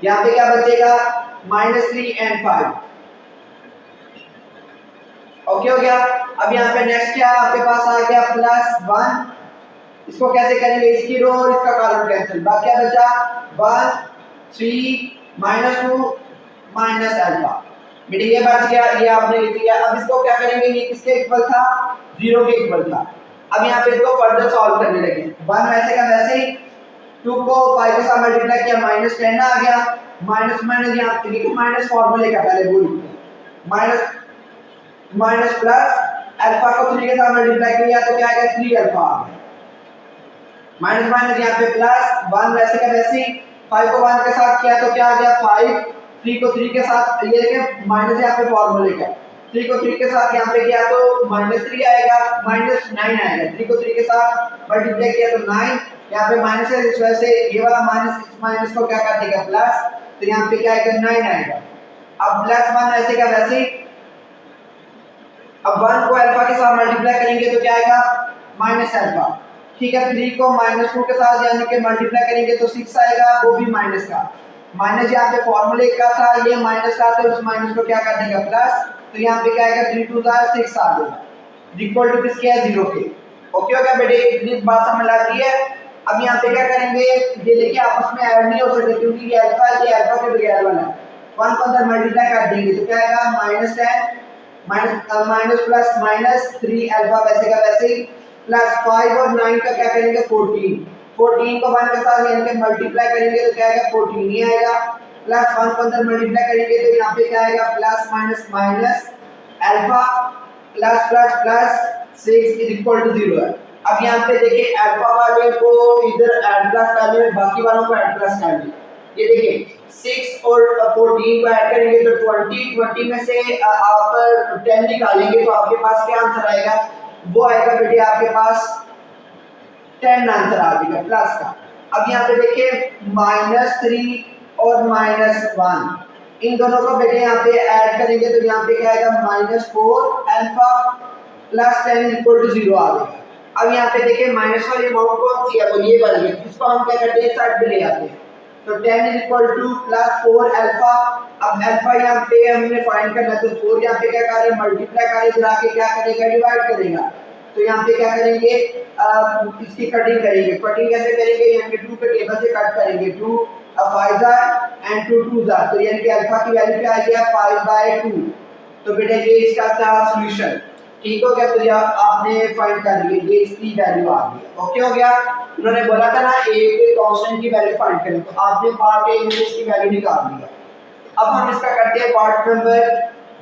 यहाँ पे क्या बचेगा -3 एंड 5। ओके हो गया। अब यहाँ पे नेक्स्ट क्या आपके पास आ गया +1, इसको कैसे करेंगे इसकी रो और इसका कॉलम कैंसिल, बाकी क्या बचा 1 3 -2 माइनस अल्फा, बेटे ये बच गया, ये आपने लिख लिया। अब इसको क्या करेंगे, ये किसके इक्वल था 0 के इक्वल था। अब यहाँ पे इसको फर्दर सॉल्व करने लगे। 1 वैसे का वैसे ही, 2 को 5 के साथ मल्टीप्लाई किया -10 आ गया, माइनस माइनस यहाँ पे देखो माइनस फॉर्मूले का पहले वो लिखते माइनस माइनस प्लस अल्फा को 3 के साथ मल्टीप्लाई किया तो क्या आएगा 3 अल्फा आ गया, माइनस माइनस यहाँ पे प्लस 1 वैसे का वैसे ही, 5 को 1 के साथ किया तो क्या आ गया 5, 3 को 3 के साथ, ये देखिए माइनस यहाँ पे फॉर्मूले का, 3 को 3 के साथ यहाँ पे किया तो -3 आएगा, -9 आएगा, 3 को 3 के साथ मल्टीप्लाई किया तो 9, यहाँ पे माइनस है इस वजह से ये वाला माइनस इस माइनस को क्या कर देगा प्लस, तो यहाँ पे क्या आएगा 9 आएगा। अब +1 ऐसे का वैसे ही, अब 1 को अल्फा के साथ मल्टीप्लाई करेंगे तो क्या आएगा -अल्फा, ठीक है। 3 को -2 के साथ यानी कि मल्टीप्लाई करेंगे तो 6 आएगा, वो भी माइनस का, माइनस यहाँ पे फॉर्मूले का था, ये माइनस का, तो उस माइनस को क्या कर देगा प्लस, तो यहाँ पे क्या आएगा 3 2 6 आ गया, इक्वल टू किसके है 0 के। ओके हो गया बेटे, इतनी बात समझ आती है। अब यहाँ पे क्या करेंगे, ये देखिए आपस में ऐड नहीं हो सकते क्योंकि ये अल्फा के बगैर वाला है, 1 को अंदर मल्टीप्लाई कर देंगे तो क्या आएगा -10 माइनस प्लस -3 अल्फा वैसे का वैसे ही, प्लस 5 और 9 का क्या करेंगे 14, 14 को 1 के साथ यानी कि मल्टीप्लाई करेंगे तो क्या आएगा 14 ही आएगा, प्लस 1 को अंदर मल्टीप्लाई करेंगे तो यहाँ पे क्या आएगा plus minus minus alpha plus plus plus 6 is equal to 0 है। अब यहाँ पे देखिए अल्फा वाले को इधर ऐड प्लस कर लिया, बाकी वालों को ऐड प्लस कर लिया, ये देखिए 6 और 14 को ऐड करेंगे तो 20 में से आप 10 निकालेंगे तो आपके पास क्या आंसर आएगा, वो आएगा बेटे आपके पास 10 आंसर आ जाएगा प्लस का। अब यहाँ पे देखिए -3 और -1 इन दोनों को बेटे यहाँ पे ऐड करेंगे तो यहाँ पे क्या आएगा -4 अल्फा प्लस 10 इक्वल टू 0 आ जाएगा। अब यहाँ पे देखिए माइनस वाली अमाउंट कौन सी है, वो ये वाली है, इसको हम क्या करते हैं साइड पे ले आते हैं, तो 10 इज इक्वल टू +4 अल्फा। अब अल्फा यहाँ पे हमने फाइंड करना है तो 4 यहाँ पे क्या कर रहे हैं मल्टीप्लाई कर रहे हैं, आके क्या करेगा डिवाइड करेगा, तो यहाँ पे क्या करेंगे इसकी कटिंग करेंगे, कटिंग कैसे करेंगे यानी कि 2 के टेबल से कट करेंगे, 2 5 एंड 2 2 तो यानी कि अल्फा की वैल्यू क्या आ गया 5/2, तो बेटा ये इसका था सॉल्यूशन, ठीक हो गया। तो ये आपने फाइंड कर लिए, ये इसकी वैल्यू आ गई, ओके हो गया। उन्होंने बोला था ना एक कांस्टेंट की वैल्यू फाइंड करें, तो आपने पार्ट ए में इसकी वैल्यू निकाल लिया। अब हम इसका करते हैं पार्ट नंबर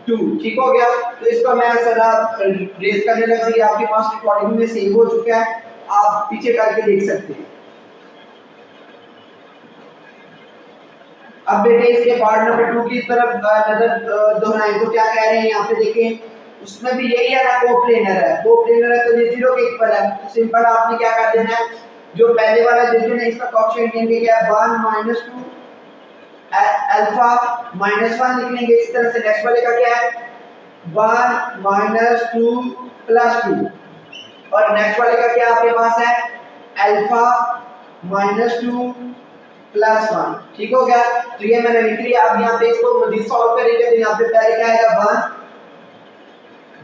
2, ठीक हो गया। तो इसको मैं जरा रेज करने लगा, ये आपके पास रिकॉर्डिंग में सेव हो चुका है, आप पीछे करके देख सकते हैं। अब बेटे इसके पार्ट नंबर 2 की तरफ नजर दोहराएं तो क्या कह रहे हैं यहाँ पे देखें, उसमें भी यही है ना, कोप्लेनर है, कोप्लेनर है तो ये 0 के इक्वल है, तो सिंपल आपने क्या कर देना है, जो पहले वाला डिवीजन है इसका कोएफिशिएंट लेंगे क्या 1 - 2 अल्फा -1 लिख लेंगे, इसी तरह से नेक्स्ट वाले का क्या है 1 - 2 + 2, और नेक्स्ट वाले का क्या आपके पास है अल्फा -2 + 1, ठीक हो गया। तो ये मैंने लिख लिया। अब यहाँ पे इसको मजीद सॉल्व करेंगे तो यहाँ पे पहले क्या आएगा 1,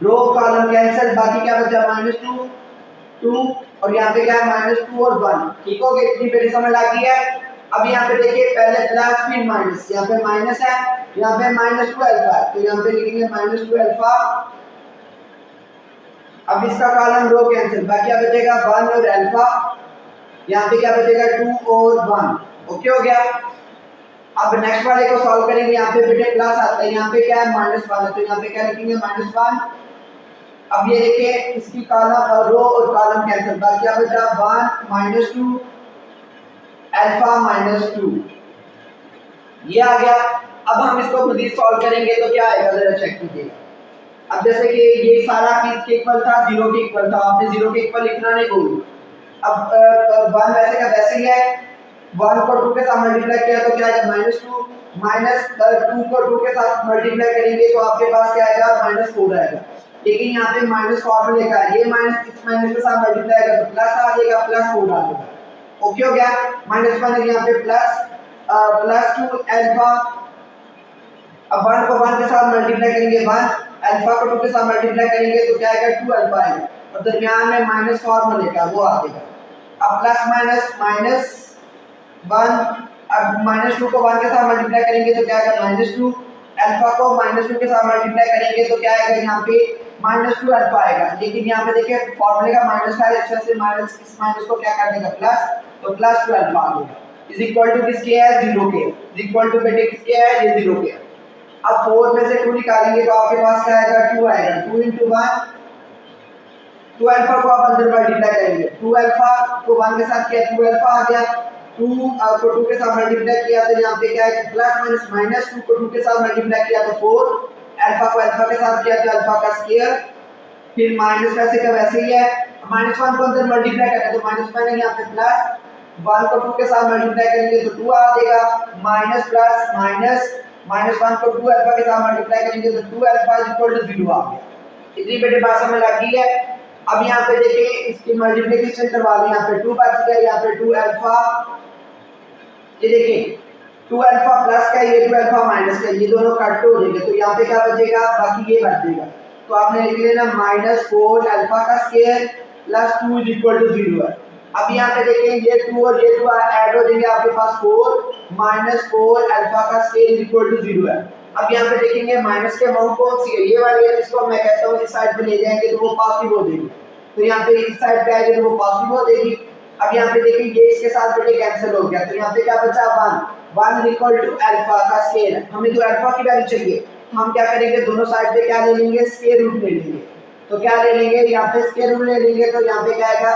रो कॉलम कैंसिल, बाकी क्या बचा -2 2 और यहाँ पे क्या है -2 और 1, ठीक हो गया, इतनी पेड़ी समझ आ गई है। अब यहाँ पे देखिए पहले प्लस फिर माइनस, यहाँ पे माइनस है, यहाँ पे -2 अल्फा है, तो यहाँ पे लिखेंगे -2 अल्फा। अब इसका कॉलम रो कैंसिल, बाकी क्या बचेगा 1 और अल्फा, यहाँ पे क्या बचेगा 2 और 1, ओके हो गया। अब नेक्स्ट वाले को सॉल्व करेंगे, यहाँ पे बेटे प्लस आता है, यहाँ पे क्या है -1 है, तो यहाँ पे क्या लिखेंगे -1। अब ये देखिए इसकी कॉलम और रो और कॉलम कैंसिल, बाकी क्या बचा 1 - 2 अल्फा -2, ये आ गया। अब हम इसको मजीद सॉल्व करेंगे तो क्या आएगा जरा चेक कीजिएगा। अब जैसे कि ये सारा किसके इक्वल था 0 के इक्वल था, आपने 0 के इक्वल लिखना नहीं भूलना। अब 1 वैसे का वैसे ही है, 1 को 2 के साथ मल्टीप्लाई किया तो क्या आएगा -2, -2 को 2 के साथ मल्टीप्लाई करेंगे तो आपके पास क्या आएगा -4 आएगा, लेकिन यहाँ पे माइनस फॉर्मूले का है, ये माइनस इस माइनस के साथ मल्टीप्लाई करेगा तो प्लस आ जाएगा, +4 आ जाएगा, ओके हो गया। -1 यहाँ पे +2 अल्फा, अब 1 को 1 के साथ मल्टीप्लाई करेंगे 1, अल्फा को 2 के साथ मल्टीप्लाई करेंगे तो क्या आएगा 2 अल्फा आएगा, और दरमियान में माइनस फॉर्मूले का वो आ जाएगा। अब प्लस माइनस -1, अब -2 को 1 के साथ मल्टीप्लाई करेंगे तो क्या आएगा -2, अल्फा को -2 के साथ मल्टीप्लाई करेंगे तो क्या आएगा यहाँ पे -2 अल्फा आएगा, लेकिन यहाँ पे देखिए फॉर्मूले का माइनस का है, से माइनस इस माइनस को क्या कर देगा प्लस, तो +2 अल्फा आ जाएगा, इज इक्वल टू किसके है 0 के, इज इक्वल टू बेटे किसके है ये 0 के। अब 4 में से 2 निकालेंगे तो आपके पास क्या आएगा 2 आएगा, 2 × 1, 2 अल्फा को आप अंदर मल्टीप्लाई करेंगे, 2 अल्फा को 1 के साथ किया 2 अल्फा आ गया, 2 को 2 के साथ मल्टीप्लाई किया तो यहाँ पे क्या है प्लस माइनस माइनस 2 को 2 के साथ मल्टीप्लाई किया तो 4, अल्फा को अल्फा के साथ किया तो अल्फा का स्क्वायर, फिर माइनस वैसे का वैसे ही है, -1 को अंदर मल्टीप्लाई करेंगे तो माइनस माइनस यहाँ पे प्लस, 1 को 2 के साथ मल्टीप्लाई करेंगे तो 2 आ जाएगा, माइनस प्लस माइनस, -1 को 2 अल्फा के साथ मल्टीप्लाई करेंगे तो 2 अल्फा इज इक्वल टू 0 आ गया। इतनी बेटे बात समझ लग गई है। अब यहाँ पे देखिए इसकी मल्टीप्लिकेशन करवा दी, यहाँ पे 2 बच गया, यहाँ पे 2 अल्फा, ये देखिए 2 अल्फा प्लस का ये 2 अल्फा माइनस का ये दोनों कट हो जाएंगे तो यहाँ पे क्या बचेगा, बाकी ये बच जाएगा। तो आपने लिख लेना -4 अल्फा का square plus 2 is equal to 0 है। अब यहाँ पे देखिए ये 2 और ये 2 ऐड हो जाएंगे, आपके पास 4 -4 अल्फा का स्क्वायर इज इक्वल टू 0 है। अब यहाँ पे देखेंगे माइनस के अमाउंट कौन सी है, ये वाली है जिसको मैं कहता हूँ इस साइड पे ले जाएंगे तो वो पॉजिटिव हो जाएगी, तो यहाँ पे इस साइड पे आएगी तो वो पॉजिटिव हो जाएगी। अब यहाँ पे देखिए ये इसके साथ बेटे कैंसिल हो गया तो यहाँ पे क्या बचा 1 इज इक्वल टू अल्फा का स्क्वायर। हमें जो अल्फा की वैल्यू चाहिए तो हम क्या करेंगे दोनों साइड पे क्या ले लेंगे, स्क्वायर रूट ले लेंगे। तो क्या ले लेंगे, यहाँ पे स्क्वायर रूट ले लेंगे तो यहाँ पे क्या आएगा,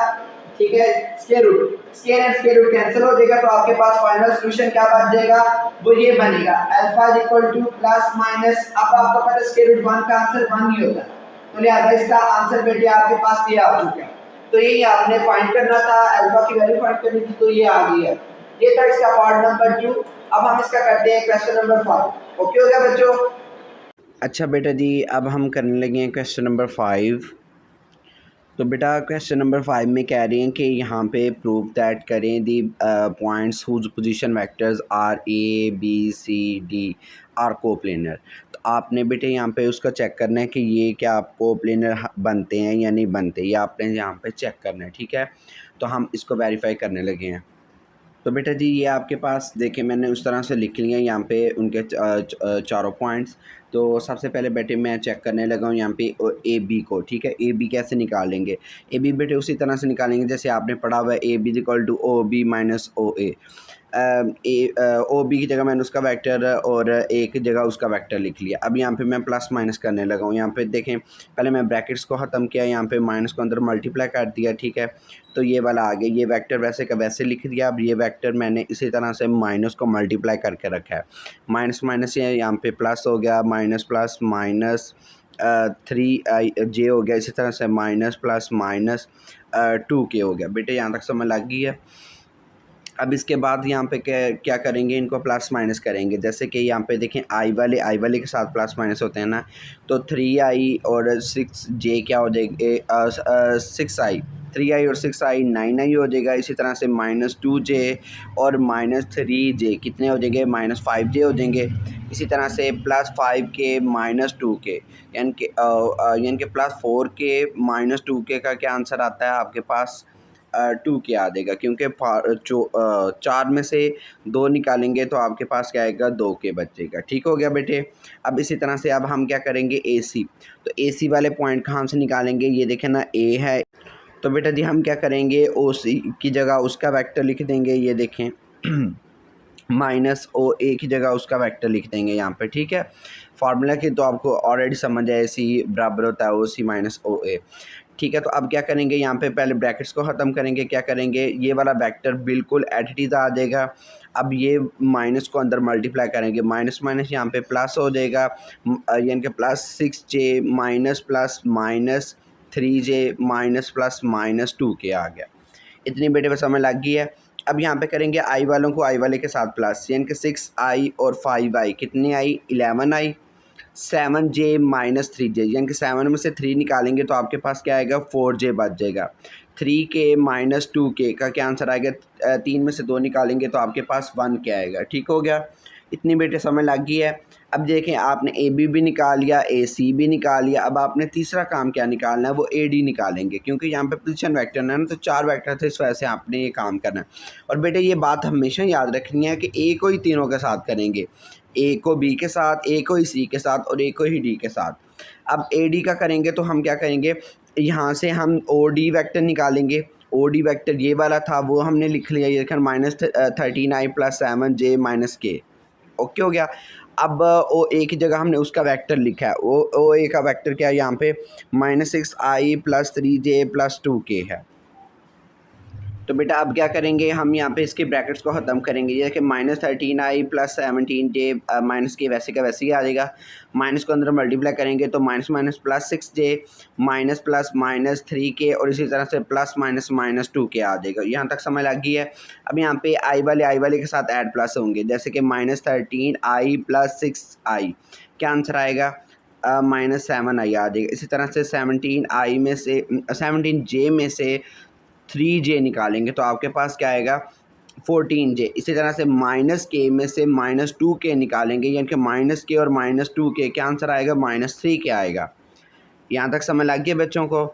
ठीक है square root, square and square root cancel हो जाएगा तो आपके पास फाइनल सॉल्यूशन क्या बन जाएगा, वो ये बनेगा alpha is equal two plus minus, अब आपको पता है स्क्वायर रूट 1 का आंसर 1 ही होता है तो लिहाजा इसका आंसर बेटे आपके पास ये आ चुका है। तो यही आपने फाइंड करना था, अल्फा की वैल्यू फाइंड करनी थी तो ये आ गई है। ये था इसका पार्ट नंबर 2। अब हम इसका करते हैं क्वेश्चन नंबर 5। ओके हो गया बच्चों। अच्छा बेटा जी अब हम करने लगे हैं क्वेश्चन नंबर 5। तो बेटा क्वेश्चन नंबर 5 में कह रहे हैं कि यहाँ पे प्रूव दैट करें the points whose position vectors are A B C D are coplanar. तो आपने बेटे यहाँ पे उसका चेक करना है कि ये क्या आप कोप्लेनर बनते हैं या नहीं बनते, ये आपने यहाँ पे चेक करना है, ठीक है। तो हम इसको वेरीफाई करने लगे हैं। तो बेटा जी ये आपके पास देखिए मैंने उस तरह से लिख लिया यहाँ पे उनके चारों पॉइंट्स। तो सबसे पहले बेटे मैं चेक करने लगा हूँ यहाँ पे ए बी को, ठीक है। ए बी कैसे निकालेंगे, ए बी बेटे उसी तरह से निकालेंगे जैसे आपने पढ़ा हुआ है A B equal to O B minus O A. O B की जगह मैंने उसका वेक्टर और ए की जगह उसका वेक्टर लिख लिया। अब यहाँ पे मैं प्लस माइनस करने लगा हूँ। यहाँ पे देखें पहले मैं ब्रैकेट्स को ख़त्म किया, यहाँ पे माइनस को अंदर मल्टीप्लाई कर दिया, ठीक है। तो ये वाला आ गया, ये वेक्टर वैसे का वैसे लिख दिया। अब ये वेक्टर मैंने इसी तरह से माइनस को मल्टीप्लाई करके रखा है, माइनस माइनस यहाँ पे प्लस हो गया, माइनस प्लस माइनस 3 जे हो गया, इसी तरह से माइनस प्लस माइनस 2 के हो गया। बेटे यहाँ तक समझ लग गई है। अब इसके बाद यहाँ पे क्या करेंगे, इनको प्लस माइनस करेंगे। जैसे कि यहाँ पे देखें आई वाले के साथ प्लस माइनस होते हैं ना, तो 3i और 6j क्या हो जाएगा, 6i, 3i और 6i 9i हो जाएगा। इसी तरह से -2j और -3j कितने हो जाएंगे, -5j हो जाएंगे। इसी तरह से +5k -2k यानी कि +4k -2k का क्या आंसर आता है आपके पास, 2k आ देगा, क्योंकि 4 में से 2 निकालेंगे तो आपके पास क्या आएगा, 2k बचेगा। ठीक हो गया बेटे। अब इसी तरह से अब हम क्या करेंगे, AC। तो AC वाले पॉइंट कहाँ से निकालेंगे, ये देखें ना A है, तो बेटा जी हम क्या करेंगे, OC की जगह उसका वेक्टर लिख देंगे, ये देखें -OA की जगह उसका वेक्टर लिख देंगे यहाँ पे, ठीक है। फार्मूला की तो आपको ऑलरेडी समझ है, AC बराबर होता है OC -OA, ठीक है। तो अब क्या करेंगे, यहाँ पे पहले ब्रैकेट्स को ख़त्म करेंगे, क्या करेंगे, ये वाला वेक्टर बिल्कुल एट इट इज़ आ जाएगा। अब ये माइनस को अंदर मल्टीप्लाई करेंगे, माइनस माइनस यहाँ पे प्लस हो जाएगा, यानी कि +6j minus plus minus 3j minus plus -2k आ गया। इतनी बेटे पर समझ लग गई है। अब यहाँ पे करेंगे आई वालों को आई वाले के साथ प्लस, यानी कि 6i और 5i कितनी आई, 11i, 7j -3j, यानी कि 7 में से 3 निकालेंगे तो आपके पास क्या आएगा, 4j बच जाएगा। 3k -2k का क्या आंसर आएगा, 3 में से 2 निकालेंगे तो आपके पास 1k आएगा। ठीक हो गया। इतनी बेटे समझ लग गई है। अब देखें आपने AB भी निकाल लिया, AC भी निकाल लिया, अब आपने तीसरा काम क्या निकालना है, वो AD निकालेंगे, क्योंकि यहाँ पे पोजीशन वेक्टर है ना, तो 4 वेक्टर थे, इस वजह से आपने ये काम करना है। और बेटे ये बात हमेशा याद रखनी है कि A को ही तीनों के साथ करेंगे, A को B के साथ, A को ही C के साथ और A को ही D के साथ। अब AD का करेंगे तो हम क्या करेंगे, यहाँ से हम OD वेक्टर निकालेंगे। OD वेक्टर ये वाला था, वो हमने लिख लिया, ये देखकर -13i + 7j -k। ओके हो गया। अब OA की जगह हमने उसका वेक्टर लिखा है, OA का वेक्टर क्या है, यहाँ पे -6i + 3j + 2k है। तो बेटा अब क्या करेंगे, हम यहाँ पे इसके ब्रैकेट्स को ख़त्म करेंगे। ये कि -13i + 17j माइनस के वैसे का वैसे ही आ जाएगा। माइनस को अंदर मल्टीप्लाई करेंगे तो minus minus +6j minus plus -3k और इसी तरह से प्लस माइनस -2k आ जाएगा। यहाँ तक समझ लग गई है। अब यहाँ पे आई वाले के साथ ऐड प्लस होंगे, जैसे कि -13i + 6i, क्या आंसर आएगा, -7i आ जाएगा। इसी तरह से 17i में से 17j में से 3j निकालेंगे तो आपके पास क्या आएगा, 14j। इसी तरह से -k में से -2k निकालेंगे, यानी कि -k और -2k, क्या आंसर आएगा, -3k आएगा। यहाँ तक समझ लग गया बच्चों को।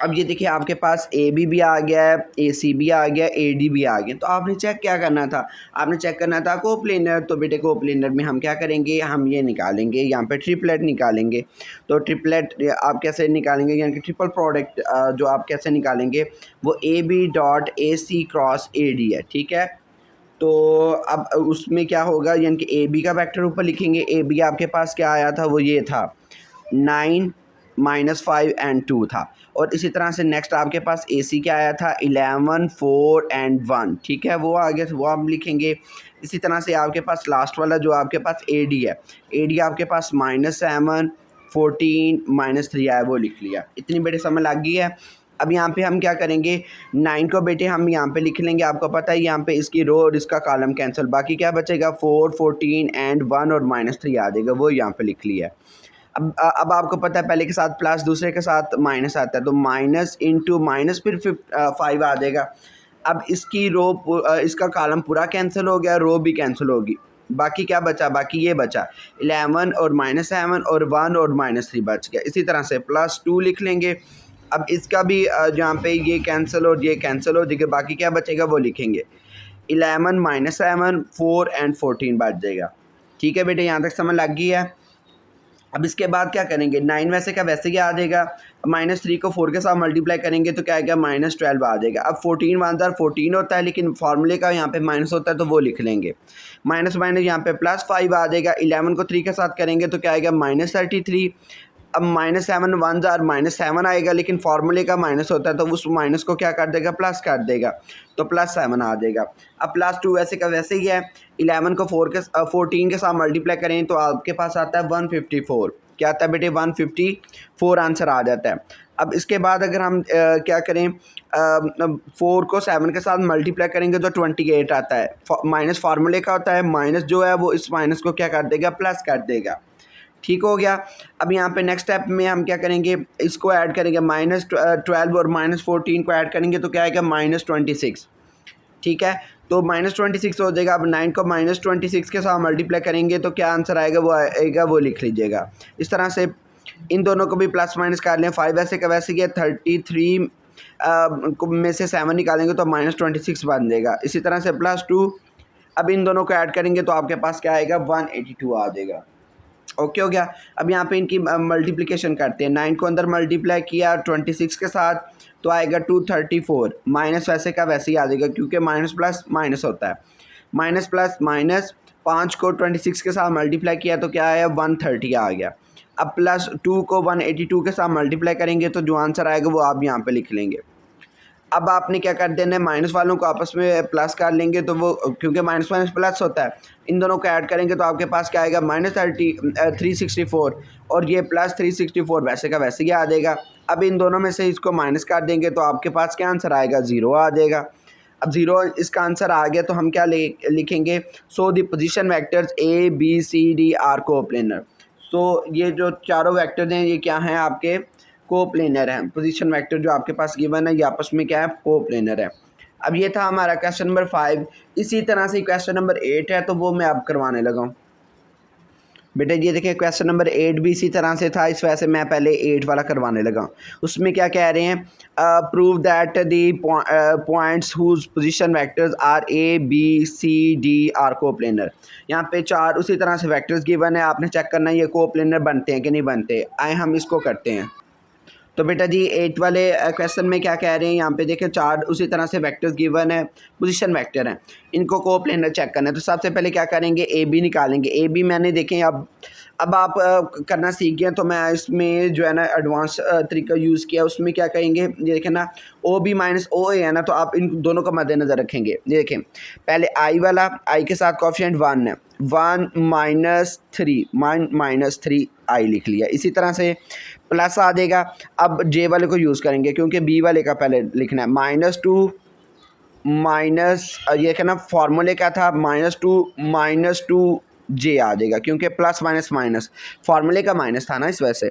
अब ये देखिए आपके पास AB भी आ गया है, AC भी आ गया, AD भी आ गया। तो आपने चेक क्या करना था, आपने चेक करना था कोप्लेनर। तो बेटे कोप्लेनर में हम क्या करेंगे, हम ये निकालेंगे, यहाँ पे ट्रिपलेट निकालेंगे। तो ट्रिपलेट आप कैसे निकालेंगे, यानी कि ट्रिपल प्रोडक्ट जो आप कैसे निकालेंगे, वो AB.AC क्रॉस AD है, ठीक है। तो अब उसमें क्या होगा, यानी कि AB का वेक्टर ऊपर लिखेंगे। AB आपके पास क्या आया था, वो ये था 9 -5 एंड 2 था। और इसी तरह से नेक्स्ट आपके पास AC क्या आया था, 11 4 एंड 1, ठीक है, वो आ गया, वो आप लिखेंगे। इसी तरह से आपके पास लास्ट वाला जो आपके पास AD है, AD आपके पास -7 14 -3 आया, वो लिख लिया। इतनी बेटे समझ लग गई है। अब यहाँ पे हम क्या करेंगे, 9 को बेटे हम यहाँ पे लिख लेंगे। आपको पता है यहाँ पे इसकी रो और इसका कॉलम कैंसिल, बाकी क्या बचेगा, 4 14 एंड 1 और -3 आ जाएगा, वो यहाँ पे लिख लिया। अब आपको पता है पहले के साथ प्लस, दूसरे के साथ माइनस आता है, तो माइनस इंटू माइनस फिर 5 आ जाएगा। अब इसकी रो इसका कॉलम पूरा कैंसिल हो गया, रो भी कैंसिल होगी, बाकी क्या बचा, बाकी ये बचा 11 और -7 और 1 और -3 बच गया। इसी तरह से +2 लिख लेंगे। अब इसका भी जहाँ पे ये कैंसिल और ये कैंसिल हो जाएगा, बाकी क्या बचेगा वो लिखेंगे, 11 -7 4 एंड 14 बच जाएगा। ठीक है बेटे, यहाँ तक समझ लग गई है। अब इसके बाद क्या करेंगे, 9 वैसे का वैसे ही आ जाएगा। -3 को 4 के साथ मल्टीप्लाई करेंगे तो क्या आएगा, -12 आ जाएगा। अब 14 1 14 होता है, लेकिन फार्मूले का यहाँ पे माइनस होता है, तो वो लिख लेंगे। माइनस माइनस यहाँ पे +5 आ जाएगा। 11 को 3 के साथ करेंगे तो क्या आएगा, -33। अब -7 1 -7 आएगा, लेकिन फार्मूले का माइनस होता है, तो उस माइनस को क्या कर देगा, प्लस कर देगा, तो +7 आ जाएगा। अब +2 वैसे का वैसे ही है। 11 को 14 के साथ मल्टीप्लाई करें तो आपके पास आता है 154। क्या आता है बेटे, 154 आंसर आ जाता है। अब इसके बाद अगर हम क्या करें, 4 को 7 के साथ मल्टीप्लाई करेंगे तो 28 आता है। माइनस फार्मूले का होता है, माइनस जो है वो इस माइनस को क्या कर देगा, प्लस कर देगा। ठीक हो गया। अब यहाँ पे नेक्स्ट स्टेप में हम क्या करेंगे, इसको ऐड करेंगे, -12 और -14 को ऐड करेंगे तो क्या आएगा, -26। ठीक है, तो -26 हो जाएगा। अब 9 को -26 के साथ मल्टीप्लाई करेंगे तो क्या आंसर आएगा, वो आएगा, वो लिख लीजिएगा। इस तरह से इन दोनों को भी प्लस माइनस कर लें। 5 वैसे का वैसे गया, 33 में से 7 निकालेंगे तो -26 बन जाएगा। इसी तरह से +2, अब इन दोनों को ऐड करेंगे तो आपके पास क्या आएगा, 182 आ जाएगा। ओके हो गया। अब यहाँ पे इनकी मल्टीप्लिकेशन करते हैं। 9 को अंदर मल्टीप्लाई किया 26 के साथ तो आएगा 234। माइनस वैसे का वैसे ही आ जाएगा, क्योंकि माइनस प्लस माइनस होता है। माइनस प्लस माइनस, 5 को 26 के साथ मल्टीप्लाई किया तो क्या आया, 130 आ गया। अब +2 को 182 के साथ मल्टीप्लाई करेंगे तो जो आंसर आएगा वो आप यहाँ पे लिख लेंगे। अब आपने क्या कर देना है, माइनस वालों को आपस में प्लस कर लेंगे, तो वो क्योंकि माइनस माइनस प्लस होता है, इन दोनों को ऐड करेंगे तो आपके पास क्या आएगा, -364 और ये +364 वैसे का वैसे ही आ जाएगा। अब इन दोनों में से इसको माइनस कर देंगे तो आपके पास क्या आंसर आएगा, 0 आ जाएगा। अब 0 इसका आंसर आ गया तो हम क्या लिखेंगे, so the position vectors ABCD are coplanar. तो ये जो चारों वेक्टर्स हैं ये क्या हैं, आपके कोप्लेनर है। पोजीशन वेक्टर जो आपके पास गिवन है ये आपस में क्या है, कोप्लेनर है। अब ये था हमारा क्वेश्चन नंबर 5। इसी तरह से क्वेश्चन नंबर 8 है, तो वो मैं अब करवाने लगा हूँ। बेटा ये देखिए क्वेश्चन नंबर 8 भी इसी तरह से था, इस वजह से मैं पहले 8 वाला करवाने लगा। उसमें क्या कह रहे हैं, prove that the points whose position vectors are ABCD are coplanar. यहाँ पे 4 उसी तरह से वेक्टर्स गिवन है, आपने चेक करना है ये कोप्लेनर बनते हैं कि नहीं बनते। आए हम इसको करते हैं। तो बेटा जी 8 वाले क्वेश्चन में क्या कह रहे हैं, यहाँ पे देखें 4 उसी तरह से वेक्टर्स गिवन है, पोजीशन वेक्टर हैं, इनको कोप्लेनर चेक करना है। तो सबसे पहले क्या करेंगे, ए बी निकालेंगे। ए बी मैंने देखें अब आप करना सीख गए, तो मैं इसमें जो है ना एडवांस तरीका यूज़ किया, उसमें क्या करेंगे, ये देखें ना ओ बी माइनस ओ ए है ना, तो आप इन दोनों का मद्देनज़र रखेंगे। ये देखें पहले आई वाला, आई के साथ कोएफिशिएंट 1 है, 1 माइनस थ्री आई लिख लिया। इसी तरह से प्लस आ जाएगा। अब जे वाले को यूज़ करेंगे क्योंकि बी वाले का पहले लिखना है, -2 माइनस ये क्या ना फार्मूले क्या था, -2 जे आ जाएगा क्योंकि प्लस माइनस माइनस फार्मूले का माइनस था ना, इस वजह से।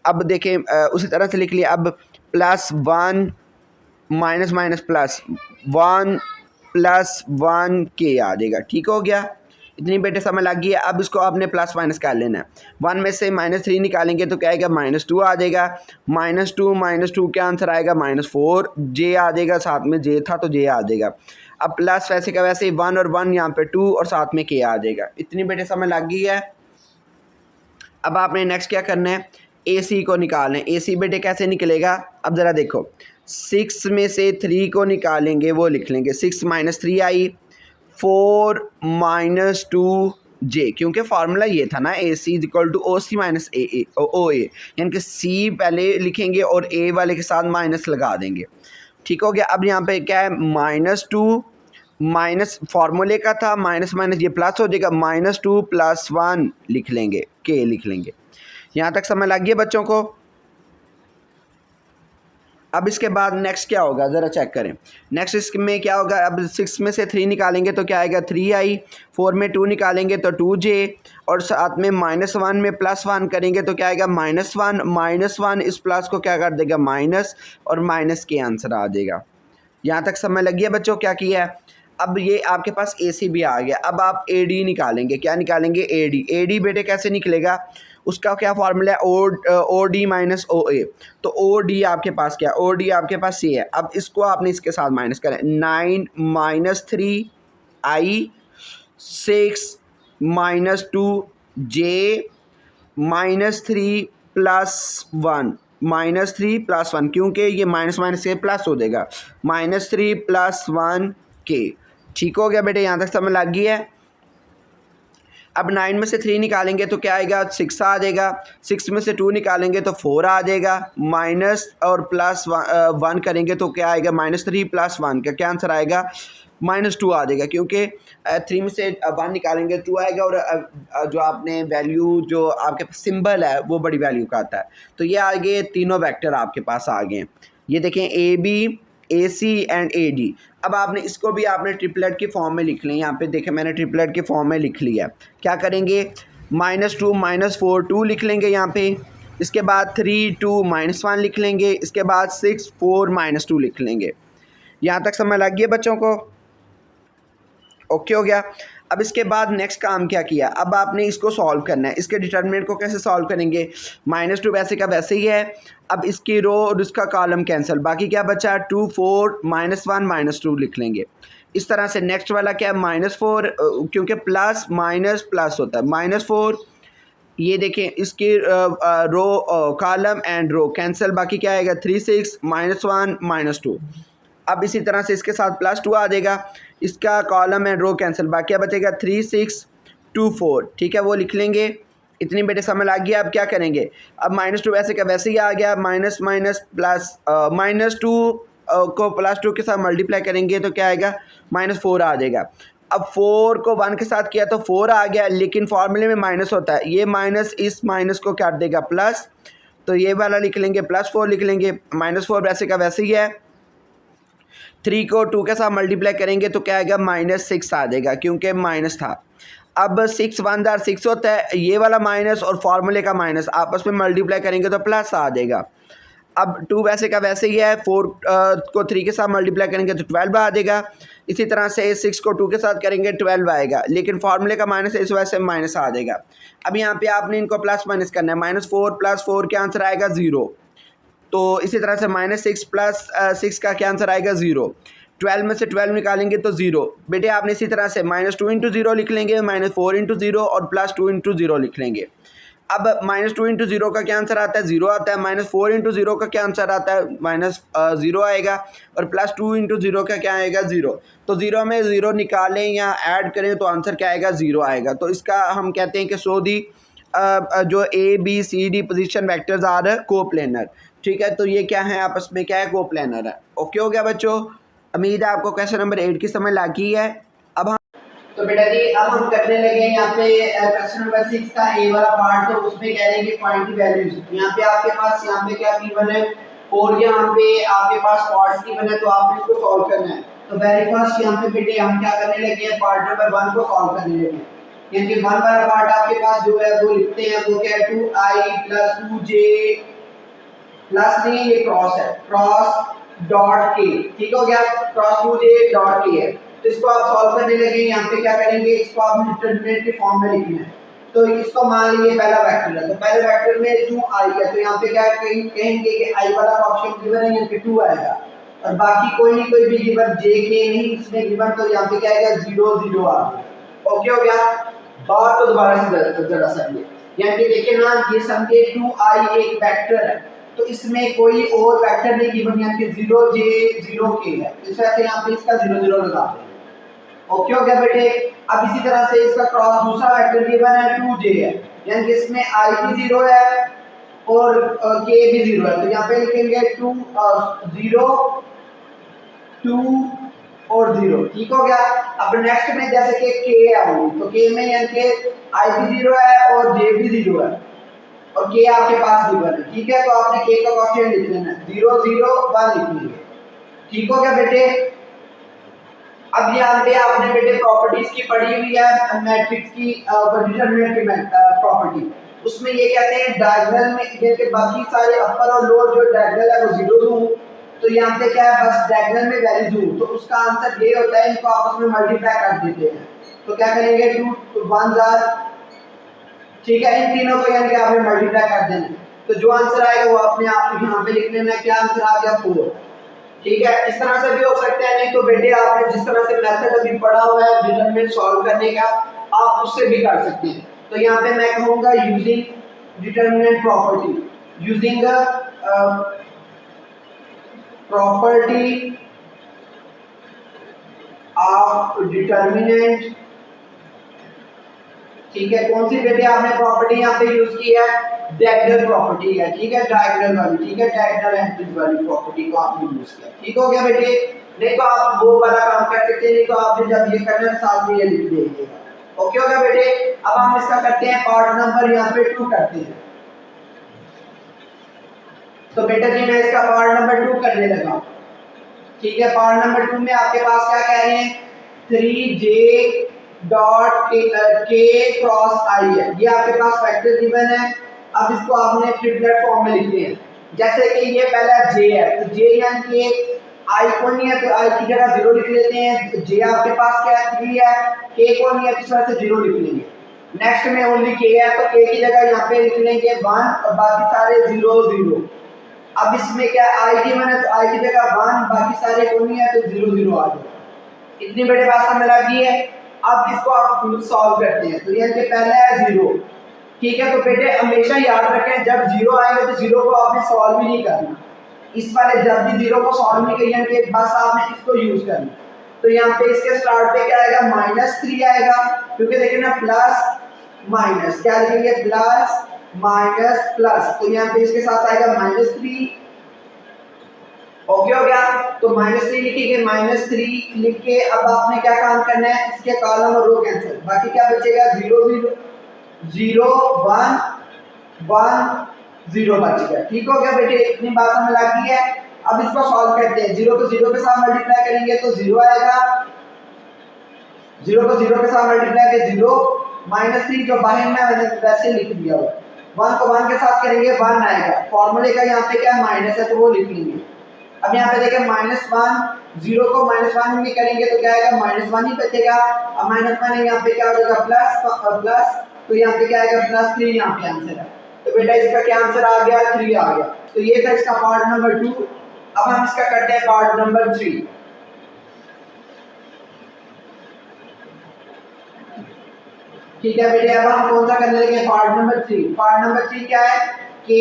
अब देखें उसी तरह से लिख लिया। अब +1 माइनस माइनस +1 +1 के आ जाएगा। ठीक हो गया, इतनी बेटे समझ लग गई है। अब इसको आपने प्लस माइनस कर लेना है। 1 में से -3 निकालेंगे तो क्या आएगा, -2 आ जाएगा। -2 क्या आंसर आएगा, -4। जे आ जाएगा, साथ में जे था तो जे आ जाएगा। अब प्लस वैसे का वैसे 1 और 1 यहाँ पे 2 और साथ में के आ जाएगा। इतनी बेटे समझ लग गई है। अब आपने नेक्स्ट क्या करना है, ए सी को निकालें। ए सी बेटे कैसे निकलेगा, अब ज़रा देखो 6 में से 3 को निकालेंगे, वो लिख लेंगे 6 - 3 आई, 4 - 2 जे, क्योंकि फार्मूला ये था ना ए सी equal to O C minus ए ओ ए, यानी कि सी पहले लिखेंगे और ए वाले के साथ माइनस लगा देंगे। ठीक हो गया। अब यहाँ पे क्या है, -2 माइनस फार्मूले का था, माइनस माइनस ये प्लस हो जाएगा, -2 + 1 लिख लेंगे, के लिख लेंगे। यहाँ तक समझ लग गई बच्चों को। अब इसके बाद नेक्स्ट क्या होगा, ज़रा चेक करें। नेक्स्ट इसमें क्या होगा, अब 6 में से 3 निकालेंगे तो क्या आएगा, 3 आई, 4 में 2 निकालेंगे तो 2 जे, और साथ में -1 में +1 करेंगे तो क्या आएगा, -1 इस प्लस को क्या कर देगा, माइनस, और माइनस के आंसर आ जाएगा। यहाँ तक समझ लगी है बच्चों क्या किया है। अब ये आपके पास ए सी भी आ गया। अब आप ए डी निकालेंगे। क्या निकालेंगे, ए डी। ए डी बेटे कैसे निकलेगा, उसका क्या फार्मूला है, ओ डी माइनस ओ ए। तो ओ डी आपके पास क्या, ओ डी आपके पास सी है। अब इसको आपने इसके साथ माइनस करें, 9 - 3 आई, 6 - 2 जे, -3 + 1 -3 + 1, क्योंकि ये माइनस माइनस से प्लस हो जाएगा, -3 + 1 के। ठीक हो गया बेटे, यहाँ तक समझ लग गई है। अब 9 में से 3 निकालेंगे तो क्या आएगा, 6 आ जाएगा। 6 में से 2 निकालेंगे तो 4 आ जाएगा। माइनस और प्लस 1 करेंगे तो क्या आएगा, -3 + 1 का क्या आंसर आएगा, -2 आ जाएगा, क्योंकि 3 में से 1 निकालेंगे 2 आएगा, और जो आपने वैल्यू जो आपके पास सिंबल है वो बड़ी वैल्यू का आता है। तो ये आगे तीनों वेक्टर आपके पास आ गए। ये देखें A B, A C and A D. अब आपने इसको भी आपने ट्रिपलेट की फॉर्म में लिख लें। यहाँ पे देखें मैंने ट्रिपलेट की फॉर्म में लिख लिया। क्या करेंगे, -2 - 4 2 लिख लेंगे यहाँ पे। इसके बाद 3 2 -1 लिख लेंगे। इसके बाद 6 4 -2 लिख लेंगे। यहाँ तक समझ लग गई है बच्चों को, ओके हो गया। अब इसके बाद नेक्स्ट काम क्या किया, अब आपने इसको सॉल्व करना है। इसके डिटर्मिनेंट को कैसे सॉल्व करेंगे, -2 वैसे का वैसे ही है। अब इसकी रो और इसका कॉलम कैंसिल, बाकी क्या बचा, 2 4 -1 -2 लिख लेंगे। इस तरह से नेक्स्ट वाला क्या है, -4, क्योंकि प्लस माइनस प्लस होता है, -4। ये देखें इसकी row column and row cancel, बाकी क्या आएगा, 3 6 -1 -2। अब इसी तरह से इसके साथ +2 आ जाएगा। इसका कॉलम एंड रो कैंसिल, बाकी क्या बचेगा, 3 6 2 4। ठीक है, वो लिख लेंगे। इतनी बेटे समझ आ गया। अब क्या करेंगे, अब -2 वैसे का वैसे ही आ गया, माइनस माइनस प्लस, -2 को +2 के साथ मल्टीप्लाई करेंगे तो क्या आएगा, -4 आ जाएगा। अब 4 को 1 के साथ किया तो 4 आ गया, लेकिन फार्मूले में माइनस होता है, ये माइनस इस माइनस को काट देगा प्लस, तो ये वाला लिख लेंगे, +4 लिख लेंगे। -4 वैसे का वैसे ही है। 3 को 2 के साथ मल्टीप्लाई करेंगे तो क्या आएगा, -6 आ जाएगा, क्योंकि माइनस था। अब 6 1 * 6 होता है, ये वाला माइनस और फार्मूले का माइनस आपस में मल्टीप्लाई करेंगे तो प्लस आ जाएगा। अब 2 वैसे का वैसे ही है, 4 को 3 के साथ मल्टीप्लाई करेंगे तो 12 आ जाएगा। इसी तरह से 6 को 2 के साथ करेंगे 12 आएगा, लेकिन फार्मूले का माइनस है, इस वजह से माइनस आ जाएगा। अब यहाँ पे आपने इनको प्लस माइनस करना है, -4 + 4 का आंसर आएगा 0। तो इसी तरह से -6 + 6 का क्या आंसर आएगा, 0। 12 में से 12 निकालेंगे तो 0। बेटे आपने इसी तरह से -2 × 0 लिख लेंगे, -4 × 0 और +2 × 0 लिख लेंगे। अब -2 इंटू ज़ीरो का क्या आंसर आता है, ज़ीरो आता है। -4 इंटू ज़ीरो का क्या आंसर आता है, ज़ीरो आएगा। और +2 इंटू ज़ीरो का क्या आएगा, ज़ीरो। तो ज़ीरो में ज़ीरो निकालें या ऐड करें तो आंसर क्या आएगा, ज़ीरो आएगा। तो इसका हम कहते हैं कि शो दी जो ABCD position vectors are coplanar. ठीक है, तो ये क्या है, आपस में क्या है, कोप्लेनर है। ओके हो गया बच्चों, उम्मीद है आपको क्वेश्चन नंबर 8 की समझ लगी है। अब हम तो बेटा जी अब हम करने लगे यहाँ पे क्वेश्चन नंबर 6 का ए वाला पार्ट। तो उसमें कह रहे हैं कि फाइंड द वैल्यूज। यहाँ पे आपके पास यहाँ पे क्या गिवन है, 4 यहाँ पे आपके पास पार्ट्स गिवन है, तो आपने इसको सॉल्व करना है। तो वेरी फर्स्ट यहाँ पे बेटे हम क्या करने लगे हैं, पार्ट नंबर 1 को सॉल्व करने लगे हैं। यानी कि 1 वाला पार्ट आपके पास जो है वो लिखते हैं, वो क्या है, 2i + 2j प्लस नहीं, ये क्रॉस है, क्रॉस डॉट के। ठीक हो गया, क्रॉस 2j डॉट के है। तो इसको आप सॉल्व करने लगे, यहाँ पे क्या करेंगे, इसको आप डिटरमिनेंट के फॉर्म में लिखना है। तो इसको मान लीजिए पहला वेक्टर है, तो पहले वेक्टर में 2i है, तो यहाँ पे क्या कहेंगे कि i वाला ऑप्शन गिवन है, यहाँ पे 2 आएगा। और बाकी कोई नहीं, कोई भी गिवन j के नहीं इसमें गिवन, तो यहाँ पे क्या आएगा, 0 0 आ गया। ओके हो गया। बात तो दोबारा से जरा समझिए, यानी कि देखिए ना, ये समझिए 2i एक वेक्टर है, तो इसमें कोई और वेक्टर नहीं गिवन, यानी कि 0j 0k है। इस वजह से यहाँ पे इसका 0 0 लगा देंगे। ओके हो गया बेटे। अब इसी तरह से इसका क्रॉस दूसरा वेक्टर गिवन है 2j है, यानी कि इसमें i भी 0 है और k भी 0 है। तो यहाँ पे लिखेंगे 2 0 2 और 0। ठीक हो गया। अब नेक्स्ट में जैसे कि k है ओनली, तो k में यानी कि i भी 0 है और j भी 0 है और k आपके पास गिवन है। ठीक है, तो आपने k का कोएफिशिएंट लिख लेना है, 0 0 1 लिख लेंगे। ठीक हो गया बेटे। अब यहाँ पे आपने बेटे प्रॉपर्टीज की पढ़ी हुई है, मैट्रिक्स की डिटरमिनेंट की प्रॉपर्टी। उसमें ये कहते हैं डायगोनल में ये के बाकी सारे अपर और लोअर जो डायगोनल है वो 0 दूं, तो यहाँ पे क्या है, बस डायगोनल में वैल्यू दूं, तो उसका आंसर ये होता है, इनको आपस में मल्टीप्लाई कर देते हैं। तो क्या करेंगे, 2 1 आर, ठीक है, इन तीनों को यानी कि आपने मल्टीप्लाई कर देना। तो जो आंसर आएगा वो अपने आप यहाँ पे लिख लेना, क्या आंसर आ गया, 4। ठीक है, इस तरह से भी हो सकता है, नहीं तो बेटे आपने जिस तरह से मेथड अभी पढ़ा हुआ है डिटरमिनेंट सॉल्व करने का, आप उससे भी कर सकते हैं। तो यहाँ पे मैं कहूँगा using determinant property, using property of determinant. ठीक है, कौन सी बेटे आपने प्रॉपर्टी यहाँ पे यूज की है, डायगोनल प्रॉपर्टी है। ठीक है, डायगोनल वाली, ठीक है, डायगोनल एंट्रीज वाली प्रॉपर्टी को आपने यूज किया। ठीक हो गया बेटे। नहीं तो आप वो वाला काम कर सकते हैं, नहीं तो आपने जब ये करना है साथ में ये लिख दीजिएगा। ओके हो गया बेटे। अब हम इसका करते हैं पार्ट नंबर यहाँ पे 2 करते हैं। तो बेटा जी मैं इसका पार्ट नंबर 2 करने लगा। ठीक है, पार्ट नंबर 2 में आपके पास क्या कह रहे हैं, 3j dot k cross i है, ये आपके पास वेक्टर गिवन है। अब इसको आपने ट्रिपलेट फॉर्म में लिखते हैं। जैसे कि ये पहला j है, तो j यानी कि i को नहीं है तो i की जगह 0 लिख लेते हैं। j आपके पास क्या है, 3 है, k को नहीं है तो इस वजह से 0 लिख लेंगे। नेक्स्ट में ओनली k है, तो k की जगह यहाँ पे लिख लेंगे 1 और बाकी सारे 0 0। अब इसमें क्या i गिवन है, तो i की जगह 1, बाकी सारे को नहीं है तो 0 0 आ जाएगा। इतनी बड़ी बात समझ आ गई है। अब इसको आप सॉल्व करते हैं, तो ये कि पहला है 0। ठीक है, तो बेटे हमेशा याद रखें जब 0 आएगा तो 0 को आपने सॉल्व ही नहीं करना। इस वाले जब भी 0 को सॉल्व नहीं करिए कि बस आपने इसको यूज करना। तो यहाँ पे इसके स्टार्ट पे क्या आएगा, -3 आएगा, क्योंकि देखिए ना प्लस माइनस क्या लिखेंगे, प्लस माइनस प्लस, तो यहाँ पे इसके साथ आएगा -3। ओके हो गया। तो -3 लिखेंगे, -3 लिख के अब आपने क्या काम करना है, इसके कॉलम और रो कैंसिल, बाकी क्या बचेगा, 0 0 0 1 1 0 बच गया। ठीक हो गया बेटे, इतनी बात हमें लगी है। अब इसको सॉल्व करते हैं। 0 को 0 के साथ मल्टीप्लाई करेंगे तो 0 आएगा, 0 को 0 के साथ मल्टीप्लाई के 0, -3 जो बाहर में मैंने वैसे लिख दिया हुआ, 1 को 1 के साथ करेंगे 1 आएगा। फॉर्मूले का यहाँ पे क्या माइनस है तो वो लिख लेंगे। अब यहाँ पे देखिए -1, 0 को -1 में करेंगे तो क्या आएगा, -1 ही बचेगा। अब -1 यहाँ पे क्या हो जाएगा, प्लस, तो यहाँ पे क्या आएगा, +3 यहाँ पे आंसर है। तो बेटा इसका क्या आंसर आ गया, 3 आ गया। तो ये था इसका पार्ट नंबर 2। अब हम इसका करते हैं पार्ट नंबर 3। ठीक है बेटे, अब हम कौन सा करने लगे, पार्ट नंबर 3। पार्ट नंबर 3 क्या है, के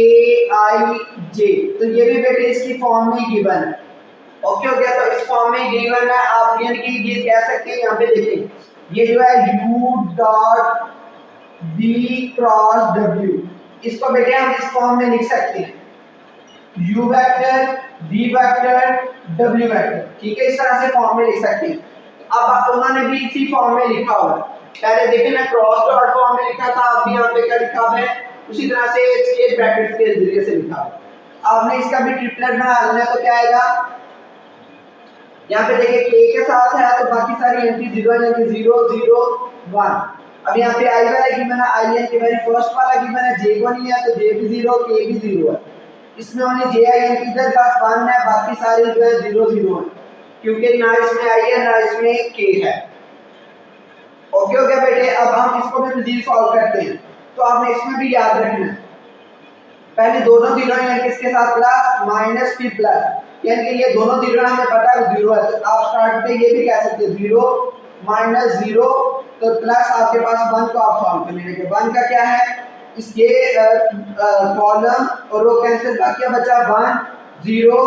आई जे। तो ये भी बेटे इसकी फॉर्म में गिवन है। ओके हो गया, तो इस फॉर्म में गिवन है, आप यानी कि ये कह सकते हैं, यहाँ पे देखें ये जो है u dot v cross w, इसको बेटे हम इस फॉर्म में लिख सकते हैं, u vector v vector w vector. ठीक है, इस तरह से फॉर्म में लिख सकते हैं। अब उन्होंने भी इसी फॉर्म में लिखा हुआ है, पहले देखें ना क्रॉस डॉट फॉर्म में लिखा था, अब भी यहाँ पे क्या लिखा हुआ है, उसी तरह से स्केल ब्रैकेट्स के जरिए से लिखा हुआ है। आपने इसका भी ट्रिपलेट बना लेना, तो क्या आएगा, यहाँ पे देखिए k के साथ है तो बाकी सारी एंट्री 0 यानी 0 0 1। अब यहाँ पे i वाला गिवन है, i यानी कि वेरी फर्स्ट वाला गिवन है, j को नहीं है तो j भी 0 k भी 0 है। इसमें ओनली j i यानी कि इधर पास 1 है, बाकी सारे जो है 0 0 है, क्योंकि ना इसमें i है ना इसमें k है। ओके हो गया बेटे, अब हम इसको भी मजीद सॉल्व करते हैं, तो आपने इसमें भी याद रखना है, पहले दोनों जीरो यानी कि इसके साथ प्लस माइनस फिर प्लस, यानी कि ये दोनों जीरो हमें पता है जीरो है, तो आप स्टार्ट पे ये भी कह सकते हैं 0 माइनस 0, तो प्लस आपके पास 1 को आप सॉल्व करने लगे। 1 का क्या है, इसके कॉलम और रो कैंसिल, बाकी बचा 1 0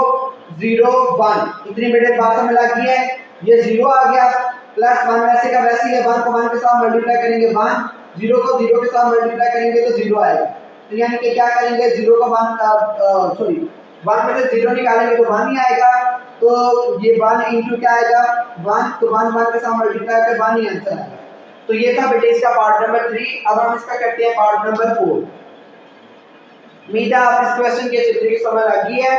0 1। इतनी बेटे बात समझ लगी है, ये 0 आ गया, प्लस 1 वैसे का वैसे ही है, 1 को 1 के साथ मल्टीप्लाई करेंगे 1, 0 को 0 के साथ मल्टीप्लाई करेंगे तो 0 आएगा। तो यानी कि क्या करेंगे, 0 को 1 सॉरी 1 में से 0 निकालेंगे तो 1 ही आएगा, तो ये 1 इंटू क्या आएगा 1, तो 1 1 के साथ मल्टीप्लाई कर 1 ही आंसर आएगा। तो ये था बेटे इसका पार्ट नंबर 3। अब हम इसका करते हैं पार्ट नंबर 4। उम्मीद है आप इस क्वेश्चन के चित्र की समझ आ गई है।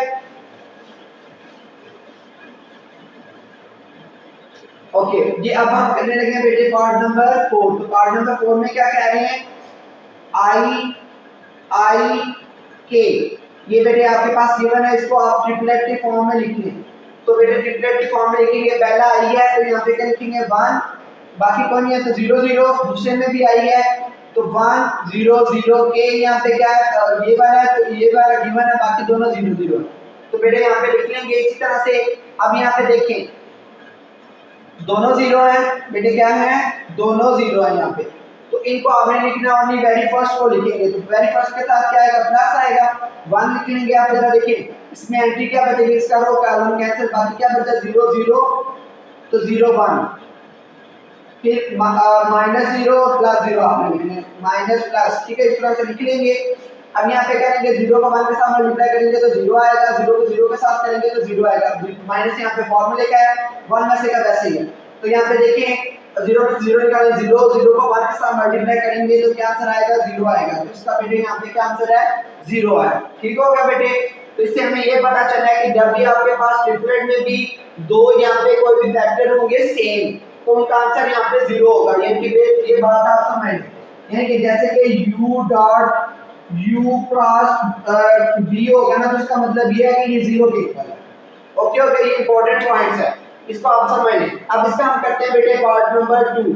ओके ये अब हम करने लगे हैं बेटे पार्ट नंबर 4। तो पार्ट नंबर 4 में क्या कह रहे हैं, आई के, ये बेटे आपके पास गिवन है, इसको आप ट्रिपलेट के फॉर्म में लिखिए। तो बेटे ट्रिपलेट के फॉर्म में लिखेंगे, पहला आई है तो यहाँ पे क्या लिखेंगे 1, बाकी कौन है तो 0 0, दूसरे में भी आई है तो 1 0 0 के, यहाँ पे क्या है ये वाला है तो ये वाला गिवन है, बाकी दोनों 0 0। तो बेटे यहाँ पे लिख लेंगे इसी तरह से। अब यहाँ पे देखें दोनों 0 है बेटे, क्या है दोनों 0 है यहाँ पे, तो इनको आपने लिखना ओनली वेरी फर्स्ट को लिखेंगे, तो वेरी फर्स्ट के साथ क्या आएगा प्लस आएगा, 1 लिख लेंगे। आप जरा देखिए इसमें एंट्री क्या बचेगी, इसका रो कॉलम कैंसिल, बाकी क्या बचा 0 0, तो 0 1, फिर माइनस 0 प्लस 0 आपने लिखना है, माइनस प्लस, ठीक है इस तरह से लिख लेंगे। अब यहाँ पे करेंगे 0 को 1 के साथ मल्टीप्लाई करेंगे तो 0 आएगा, 0 को 0 के साथ करेंगे तो 0 आएगा, माइनस यहाँ पे फॉर्मूले का है 1 वैसे का वैसे ही है। तो यहाँ पे देखें 0 से 0 निकालें, 0 0 को 1 के साथ मल्टीप्लाई करेंगे तो क्या आंसर आएगा 0 आएगा, तो इसका बेटे यहाँ पे क्या आंसर है 0 आया। ठीक हो गया बेटे, तो इससे हमें ये पता चला है कि जब भी आपके पास ट्रिपलेट में भी दो यहाँ पे कोई भी वेक्टर होंगे सेम, तो उनका आंसर यहाँ पे 0 होगा। यानी कि ये बात आप समझ, यानी कि जैसे कि u dot u cross v होगा ना, तो इसका मतलब ये है कि ये 0 के इक्वल है। ओके ओके, ये इंपॉर्टेंट पॉइंट्स है, इसको आप समझ लें। अब इसका हम करते हैं बेटे पार्ट नंबर 2,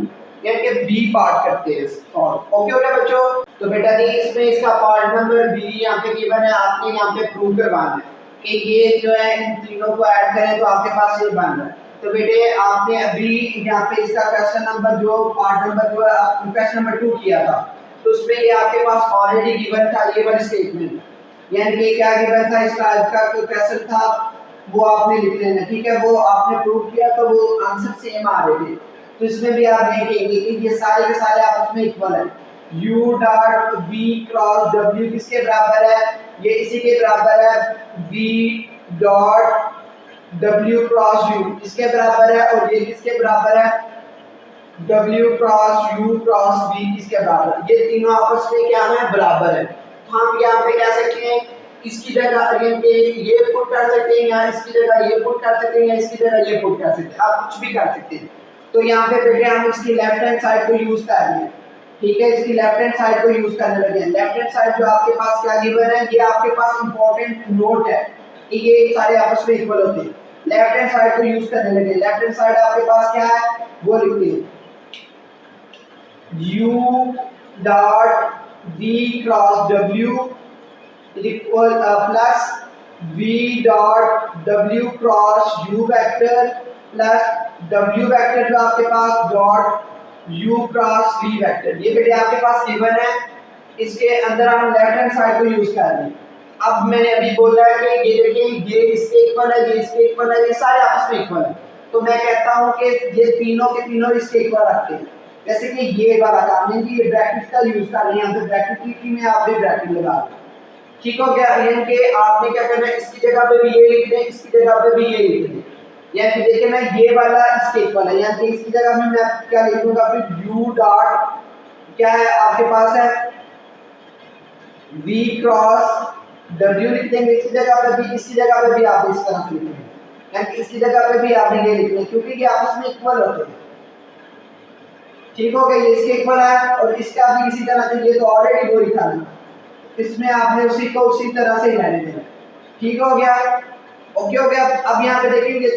यानी कि बी पार्ट करते हैं सॉल्व। ओके ओके बच्चों, तो बेटा जी इसमें इसका पार्ट नंबर बी यहाँ पे गिवन है, आपने यहाँ पे प्रूव करवाना है कि ये जो है इन तीनों को ऐड करें तो आपके पास ये बन रहा है। तो बेटे आपने अभी यहाँ पे इसका क्वेश्चन नंबर जो पार्ट नंबर जो क्वेश्चन नंबर 2 किया था, तो उसमें ये आपके पास ऑलरेडी गिवन था ये वाला स्टेटमेंट, यानी कि क्या गिवन था, इस टाइप का कोई क्वेश्चन था वो आपने लिख लेना, ठीक है, वो आपने प्रूव किया तो वो आंसर सेम आ रहे थे। तो इसमें भी आप देखेंगे कि ये सारे के सारे आपस में इक्वल है, u dot v cross w किसके बराबर है, ये इसी के बराबर है v dot w cross u इसके बराबर है, और ये किसके बराबर है w cross u cross v किसके बराबर है, ये तीनों आपस में क्या है बराबर है। तो हम यहाँ पे कह सकते हैं इसकी जगह ये पुट कर सकते हैं, या इसकी जगह ये पुट कर सकते हैं, या इसकी जगह ये पुट कर सकते हैं, आप कुछ भी कर सकते हैं। तो यहाँ पे बेटे हम इसकी लेफ्ट हैंड साइड को यूज कर रहे हैं, ठीक है, इसकी लेफ्ट हैंड साइड को यूज करने लगे हैं। लेफ्ट हैंड साइड जो आपके पास क्या गिवन है, ये आपके पास इंपॉर्टेंट नोट है कि ये सारे आपस में इक्वल होते हैं। लेफ्ट हैंड साइड को यूज करने लगे, लेफ्ट हैंड साइड आपके पास क्या है वो लिखते हैं u dot v cross w equal plus v dot w cross u vector plus w vector जो आपके पास dot u cross v vector. ये बेटे आपके पास गिवन है, इसके अंदर हम लेफ्ट हैंड साइड को यूज कर रहे हैं। अब मैंने अभी बोला है कि ये देखिए ये इसके इक्वल है, ये इसके इक्वल है, ये सारे आपस में इक्वल है, तो मैं कहता हूं कि ये तीनों के तीनों इसके इक्वल रखते हैं। जैसे कि ये वाला काम है कि ये ब्रैकेट का यूज कर रहे हैं, यहाँ पे ब्रैकेट की में आप भी ब्रैकेट लगा रहे हैं, ठीक हो गया। यानी कि आपने क्या करना है, इसकी जगह पे भी ये लिख दें, इसकी जगह पे भी ये लिख दें। यानी देखिए ना ये वाला इसके इक्वल है, यानी कि इसकी जगह में मैं क्या लिख दूंगा, फिर u डॉट क्या है आपके पास है v क्रॉस w लिख देंगे, इसकी जगह पे भी, इसकी जगह पे भी आप इस तरह से लिखेंगे, यानी इसकी जगह पे भी आपने ये लिखना है क्योंकि ये आपस में इक्वल होते हैं, ठीक हो गया। ये इसके इक्वल है और इसका भी इसी तरह से, ये तो ऑलरेडी वो लिखा है, इसमें आपने उसी को उसी तरह से ही रहने देना, ठीक हो गया। ओके हो गया। अब यहाँ पे देखेंगे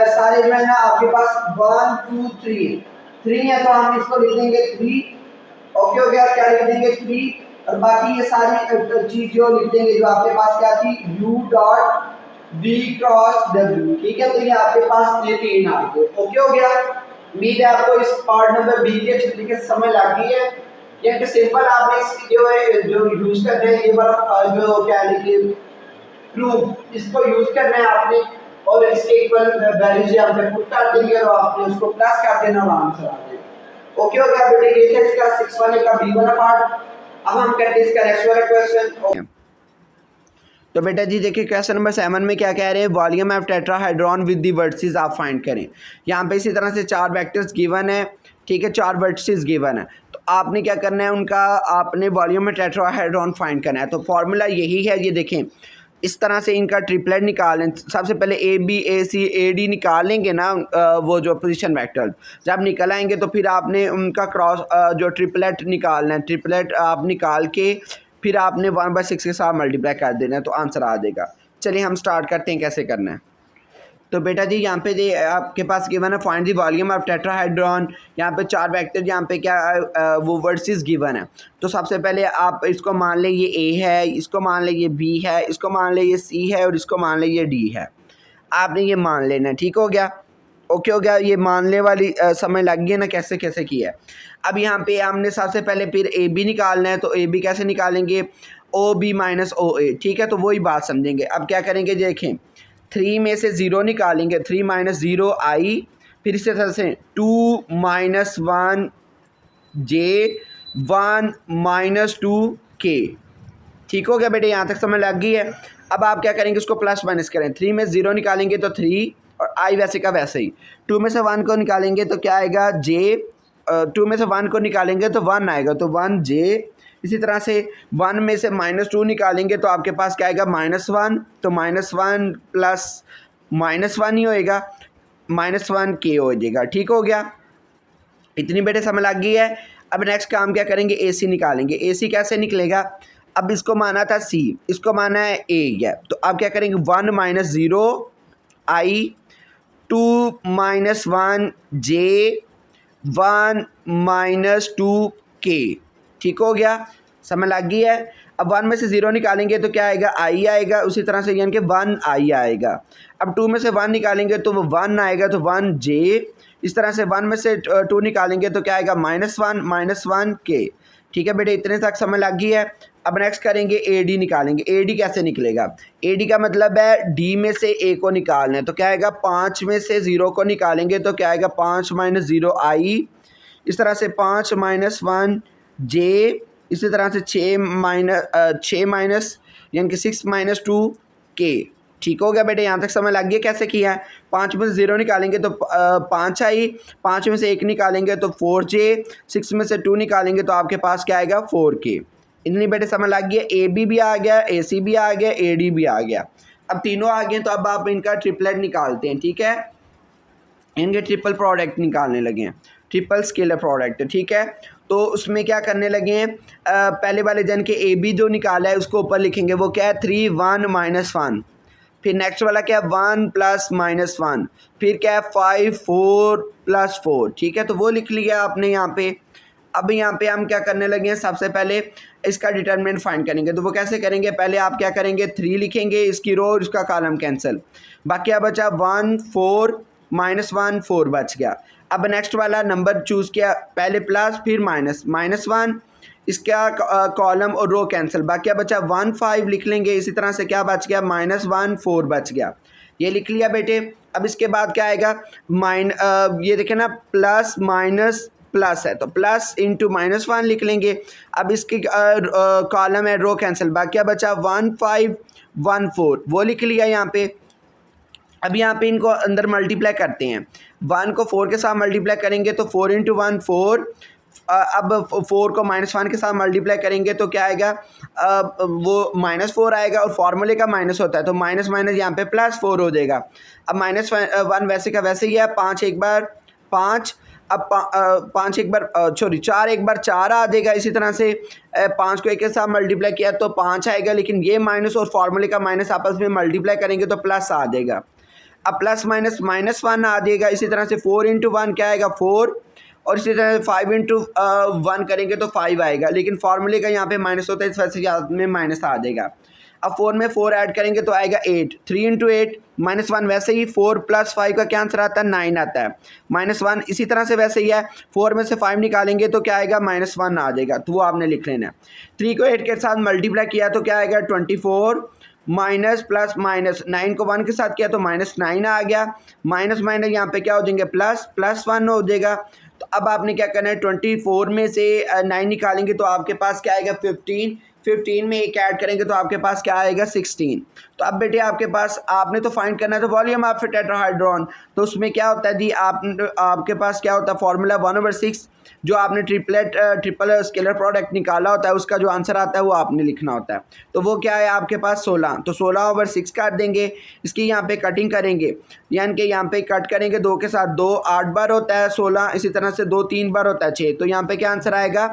सारे जो है ना आपके पास 1 2 3 है, तो हम इसको लिख देंगे 3। ओके हो गया, क्या लिख देंगे 3, और बाकी ये सारी चीज जो लिख देंगे जो आपके पास क्या थी, u dot v cross w, ठीक है। तो ये आपके पास ये तीन आ गए। ओके हो गया। उम्मीद है आपको इस पार्ट नंबर बी के तरीके से समझ लग गई है। ये कि सिंपल आपने इस जो है जो यूज कर रहे हैं ये वाला जो क्या लिखिए प्रूफ, इसको यूज करना है आपने, और इसके इक्वल वैल्यूज यहाँ पे पुट कर देंगे और आपने उसको प्लस कर देना और आंसर आ जाएगा। ओके हो गया बेटे, ये था इसका 6 वाले का बी वाला पार्ट। अब हम करते हैं इसका नेक्स्ट वाला क्वेश्चन। तो बेटा जी देखिए क्वेश्चन नंबर 7 में क्या कह रहे हैं, volume of tetrahedron with the vertices आप फाइंड करें। यहाँ पे इसी तरह से 4 वेक्टर्स गिवन है, ठीक है, 4 वर्टिसेस गिवन है, तो आपने क्या करना है, उनका आपने वॉल्यूम ऑफ टेट्राहाइड्रॉन फाइंड करना है। तो फॉर्मूला यही है, ये देखें इस तरह से इनका ट्रिपलेट निकालें। सबसे पहले ए B A C A D निकाल लेंगे ना, वो जो पोजीशन वेक्टर जब निकल आएंगे तो फिर आपने उनका क्रॉस जो ट्रिपलेट निकालना है, ट्रिपलेट आप निकाल के फिर आपने 1/6 के साथ मल्टीप्लाई कर देना है, तो आंसर आ जाएगा। चलिए हम स्टार्ट करते हैं कैसे करना है। तो बेटा जी यहाँ पे जी आपके पास गिवन है फाइंड दी वॉल्यूम ऑफ टेट्राहाइड्रॉन। यहाँ पे 4 वेक्टर, यहाँ पे क्या वो वर्सेस गिवन है। तो सबसे पहले आप इसको मान लें ये ए है, इसको मान लें ये बी है, इसको मान लें ये सी है और इसको मान लें ये डी है। आपने ये मान लेना है, ठीक हो गया। ओके हो गया, ये मानने वाली समझ लग गई ना कैसे कैसे किया है। अब यहाँ पे हमने सबसे पहले फिर ए बी निकालना है, तो ए बी कैसे निकालेंगे, ओ बी माइनस ओ ए, ठीक है। तो वही बात समझेंगे। अब क्या करेंगे, देखें 3 में से 0 निकालेंगे, 3 माइनस 0 आई, फिर इसी तरह से 2 माइनस 1 जे, 1 माइनस 2 के, ठीक हो गया बेटे, यहाँ तक समझ लग गई है। अब आप क्या करेंगे, उसको प्लस माइनस करें, 3 में 0 निकालेंगे तो 3 और आई वैसे का वैसे ही, 2 में से 1 को निकालेंगे तो क्या आएगा जे, 2 में से 1 को निकालेंगे तो 1 आएगा, तो 1 जे। इसी तरह से 1 में से -2 निकालेंगे तो आपके पास क्या आएगा, -1, तो -1 प्लस -1 ही होएगा, -1 के हो जाएगा, ठीक हो गया। इतनी बेटे समझ लग गई है। अब नेक्स्ट काम क्या करेंगे, ए सी निकालेंगे। ए सी कैसे निकलेगा, अब इसको माना था सी, इसको माना है ए है, तो अब क्या करेंगे 1 माइनस 0 आई, 2 माइनस 1 जे, 1 माइनस 2 के, ठीक हो गया, समझ लग गई है। अब 1 में से 0 निकालेंगे तो क्या आएगा, आई आएगा, उसी तरह से यानी कि 1 आई आएगा। अब 2 में से 1 निकालेंगे तो वो 1 आएगा, तो 1 जे। इस तरह से 1 में से 2 निकालेंगे तो क्या आएगा, -1 के, ठीक है बेटे, इतने तक समझ लग गई है। अब नेक्स्ट करेंगे ए डी निकालेंगे। ए डी कैसे निकलेगा, ए डी का मतलब है डी में से ए को निकालना है, तो क्या आएगा 5 में से 0 को निकालेंगे तो क्या आएगा 5 माइनस 0 आई, इस तरह से 5 माइनस 1 जे, इसी तरह से 6 माइनस यानी कि 6 माइनस 2 के, ठीक हो गया बेटे, यहाँ तक समझ लग गया कैसे किया है। 5 में से 0 निकालेंगे तो 5 आई, 5 में से 1 निकालेंगे तो 4 जे, 6 में से 2 निकालेंगे तो आपके पास क्या आएगा 4 के। इतनी बेटे समझ लग गया। ए बी भी आ गया, ए सी भी आ गया, ए डी भी आ गया। अब तीनों आ गए तो अब आप इनका ट्रिपलेट निकालते हैं, ठीक है, इनके ट्रिपल प्रोडक्ट निकालने लगे हैं, ट्रिपल स्केलर प्रोडक्ट, ठीक है। तो उसमें क्या करने लगे हैं, पहले वाले जन के ए बी जो निकाला है उसको ऊपर लिखेंगे, वो क्या है 3 1 -1, फिर नेक्स्ट वाला क्या है 1 प्लस -1, फिर क्या है 5 4 प्लस 4, ठीक है, तो वो लिख लिया आपने यहाँ पे। अब यहाँ पे हम क्या करने लगे हैं, सबसे पहले इसका डिटरमिनेंट फाइंड करेंगे। तो वो कैसे करेंगे, पहले आप क्या करेंगे 3 लिखेंगे, इसकी रो और इसका कॉलम कैंसिल, बाकी अब बचा 1 4 -1 4 बच गया। अब नेक्स्ट वाला नंबर चूज़ किया, पहले प्लस फिर माइनस, -1, इसका कॉलम और रो कैंसिल, बाकी क्या बचा 1 5 लिख लेंगे। इसी तरह से क्या बच गया -1 4 बच गया, ये लिख लिया बेटे। अब इसके बाद क्या आएगा ये देखें ना, प्लस माइनस प्लस है तो प्लस इंटू -1 लिख लेंगे। अब इसकी कॉलम है रो कैंसिल, बाकी क्या बचा 1 5 1 4 वो लिख लिया यहाँ पे। अब यहाँ पे इनको अंदर मल्टीप्लाई करते हैं, 1 को 4 के साथ मल्टीप्लाई करेंगे तो 4 इंटू 1 4, अब 4 को -1 के साथ मल्टीप्लाई करेंगे तो क्या आएगा, वो -4 आएगा और फार्मूले का माइनस होता है तो माइनस माइनस यहाँ पे +4 हो जाएगा। अब -1 वैसे का वैसे ही है, 5 एक बार 5, अब 5 एक बार 4 एक बार 4 आ जाएगा। इसी तरह से 5 को 1 के साथ मल्टीप्लाई किया तो 5 आएगा, लेकिन ये माइनस और फार्मूले का माइनस आपस में मल्टीप्लाई करेंगे तो प्लस आ जाएगा। अब प्लस माइनस -1 आ जाएगा। इसी तरह से 4 इंटू 1 क्या आएगा 4, और इसी तरह से 5 इंटू 1 करेंगे तो 5 आएगा, लेकिन फार्मूले का यहाँ पे माइनस होता है इस वजह से यहाँ में माइनस आ जाएगा। अब 4 में 4 ऐड करेंगे तो आएगा 8, 3 इंटू 8 -1 वैसे ही 4 + 5 का क्या आंसर आता है 9 आता है, -1 इसी तरह से वैसे ही है। 4 में से 5 निकालेंगे तो क्या आएगा -1 आ जाएगा, तो वो आपने लिख लेना है। 3 को 8 के साथ मल्टीप्लाई किया तो क्या आएगा 24, माइनस प्लस माइनस 9 को 1 के साथ किया तो -9 आ गया, माइनस माइनस यहाँ पे क्या हो जाएंगे +1 हो जाएगा। तो अब आपने क्या करना है 24 में से 9 निकालेंगे तो आपके पास क्या आएगा 15, 15 में 1 ऐड करेंगे तो आपके पास क्या आएगा 16। तो अब बेटे आपके पास आपने तो फाइंड करना है तो वॉल्यूम ऑफ टेट्राहाइड्रॉन, तो उसमें क्या होता है दी आपके पास क्या होता है फॉर्मूला 1/6, जो आपने ट्रिपल स्केलर प्रोडक्ट निकाला होता है उसका जो आंसर आता है वो आपने लिखना होता है। तो वो क्या है आपके पास 16, तो 16/6 काट देंगे। इसकी यहाँ पे कटिंग करेंगे, यानी कि यहाँ पे कट करेंगे 2 के साथ 2 8 बार होता है 16, इसी तरह से 2 3 बार होता है 6, तो यहाँ पे क्या आंसर आएगा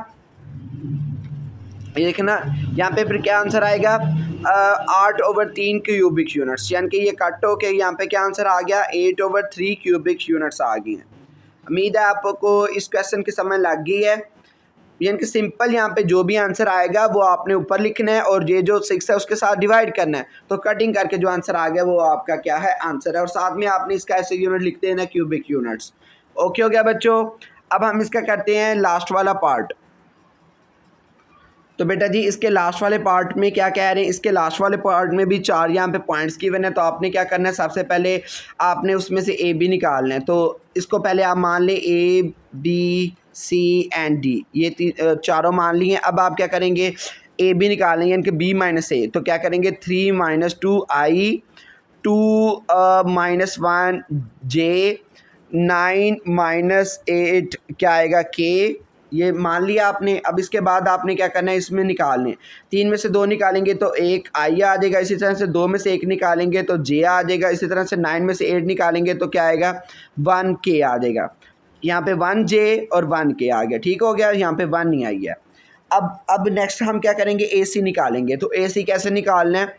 ये देखना, यहाँ पे फिर क्या आंसर आएगा 8/3 क्यूबिक यूनिट्स, यानी कि ये कट हो के यहाँ पे क्या आंसर आ गया 8/3 क्यूबिक यूनिट्स आ गई हैं। उम्मीद है आपको इस क्वेश्चन की समझ लग गई है। यानी कि सिंपल यहाँ पे जो भी आंसर आएगा वो आपने ऊपर लिखना है और ये जो 6 है उसके साथ डिवाइड करना है, तो कटिंग करके जो आंसर आ गया वो आपका क्या है आंसर है, और साथ में आपने इसका ऐसे यूनिट लिखते हैं ना क्यूबिक यूनिट्स। ओके हो गया बच्चों। अब हम इसका करते हैं लास्ट वाला पार्ट। तो बेटा जी इसके लास्ट वाले पार्ट में क्या कह रहे हैं, इसके लास्ट वाले पार्ट में भी 4 यहाँ पे पॉइंट्स गिवन है, तो आपने क्या करना है सबसे पहले आपने उसमें से ए बी निकालना है। तो इसको पहले आप मान लें A B C and D, ये चारों मान लिए। अब आप क्या करेंगे ए बी निकालेंगे, यानी कि B - A, तो क्या करेंगे 3 - 2I 2 - 1 J 9 - 8 क्या आएगा K, ये मान लिया आपने। अब इसके बाद आपने क्या करना है इसमें निकालने, 3 में से 2 निकालेंगे तो 1 I आ जाएगा, इसी तरह से 2 में से 1 निकालेंगे तो J आ जाएगा, इसी तरह से 9 में से 8 निकालेंगे तो क्या आएगा 1 K आ जाएगा। यहाँ पे 1 J और 1 K आ गया, ठीक हो गया, यहाँ पे 1 नहीं आई है। अब नेक्स्ट हम क्या करेंगे AC निकालेंगे। तो AC कैसे निकालना है,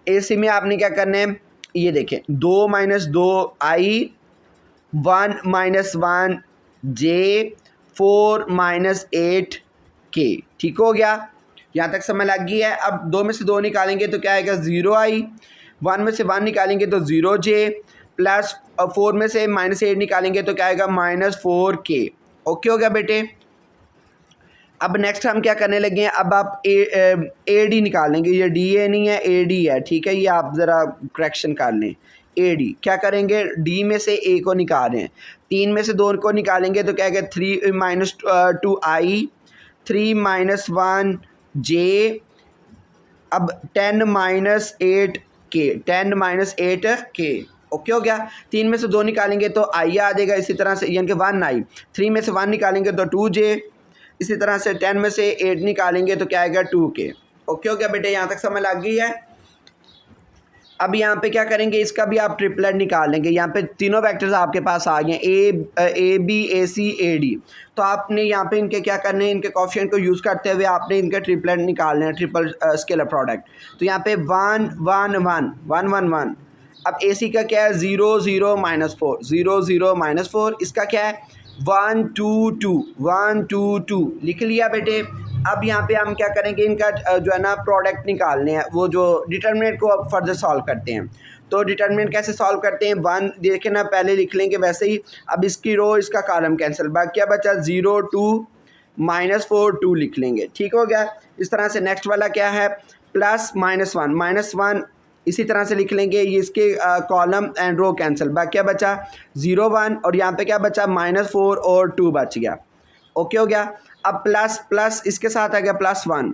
AC में आपने क्या करना है ये देखें 2 - 2 I 1 - 1 J 4 - 8 K, ठीक हो गया, यहाँ तक समझ लग गई है। अब 2 में से 2 निकालेंगे तो क्या आएगा 0I, 1 में से 1 निकालेंगे तो 0J, प्लस 4 में से -8 निकालेंगे तो क्या आएगा -4K। ओके हो गया बेटे। अब नेक्स्ट हम क्या करने लगे हैं, अब आप AD निकालेंगे, ये DA नहीं है AD है, ठीक है, ये आप ज़रा करेक्शन कर लें। AD क्या करेंगे D में से A को निकाल रहे हैं, 3 में से 2 को निकालेंगे तो क्या है 3 - 2I 3 - 1 J, अब 10 - 8 K 10 - 8 K। ओके हो गया। 3 में से 2 निकालेंगे तो I आ जाएगा, इसी तरह से यानी कि 1I, 3 में से 1 निकालेंगे तो 2J, इसी तरह से 10 में से 8 निकालेंगे तो क्या आएगा 2K। ओके हो गया बेटे, यहाँ तक समझ लग गई है। अब यहाँ पे क्या करेंगे इसका भी आप ट्रिपलेट निकाल लेंगे। यहाँ पे तीनों वेक्टर्स आपके पास आ गए A B A C A D, तो आपने यहाँ पे इनके क्या करने हैं, इनके कोएफिशिएंट को यूज़ करते हुए आपने इनके ट्रिपलेट निकालने हैं, ट्रिपल स्केलर प्रोडक्ट। तो यहाँ पे 1 1 1 1 1 1। अब AC का क्या है 0 0 -4 0 0 -4, इसका क्या है 1 2 2 1 2 2 लिख लिया बेटे। अब यहाँ पे हम क्या करेंगे, इनका जो है ना प्रोडक्ट निकालने हैं, वो जो डिटर्मिनेंट को अब फर्दर सॉल्व करते हैं। तो डिटर्मिनेंट कैसे सॉल्व करते हैं, 1 देखे ना पहले लिख लेंगे वैसे ही। अब इसकी रो इसका कॉलम कैंसिल, बाकी क्या बचा 0 2 -4 2 लिख लेंगे, ठीक हो गया। इस तरह से नेक्स्ट वाला क्या है, प्लस -1 इसी तरह से लिख लेंगे, ये इसके कॉलम एंड रो कैंसिल, बाकी क्या बचा 0 1 और यहाँ पे क्या बचा -4 और 2 बच गया, ओके हो गया। अब प्लस प्लस इसके साथ आ गया +1,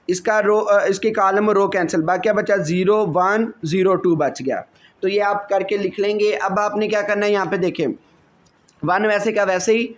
इसका रो इसके कॉलम रो कैंसिल, बाकी क्या बचा 0 1 0 2 बच गया। तो ये आप करके लिख लेंगे। अब आपने क्या करना है, यहाँ पे देखें 1 वैसे का वैसे ही,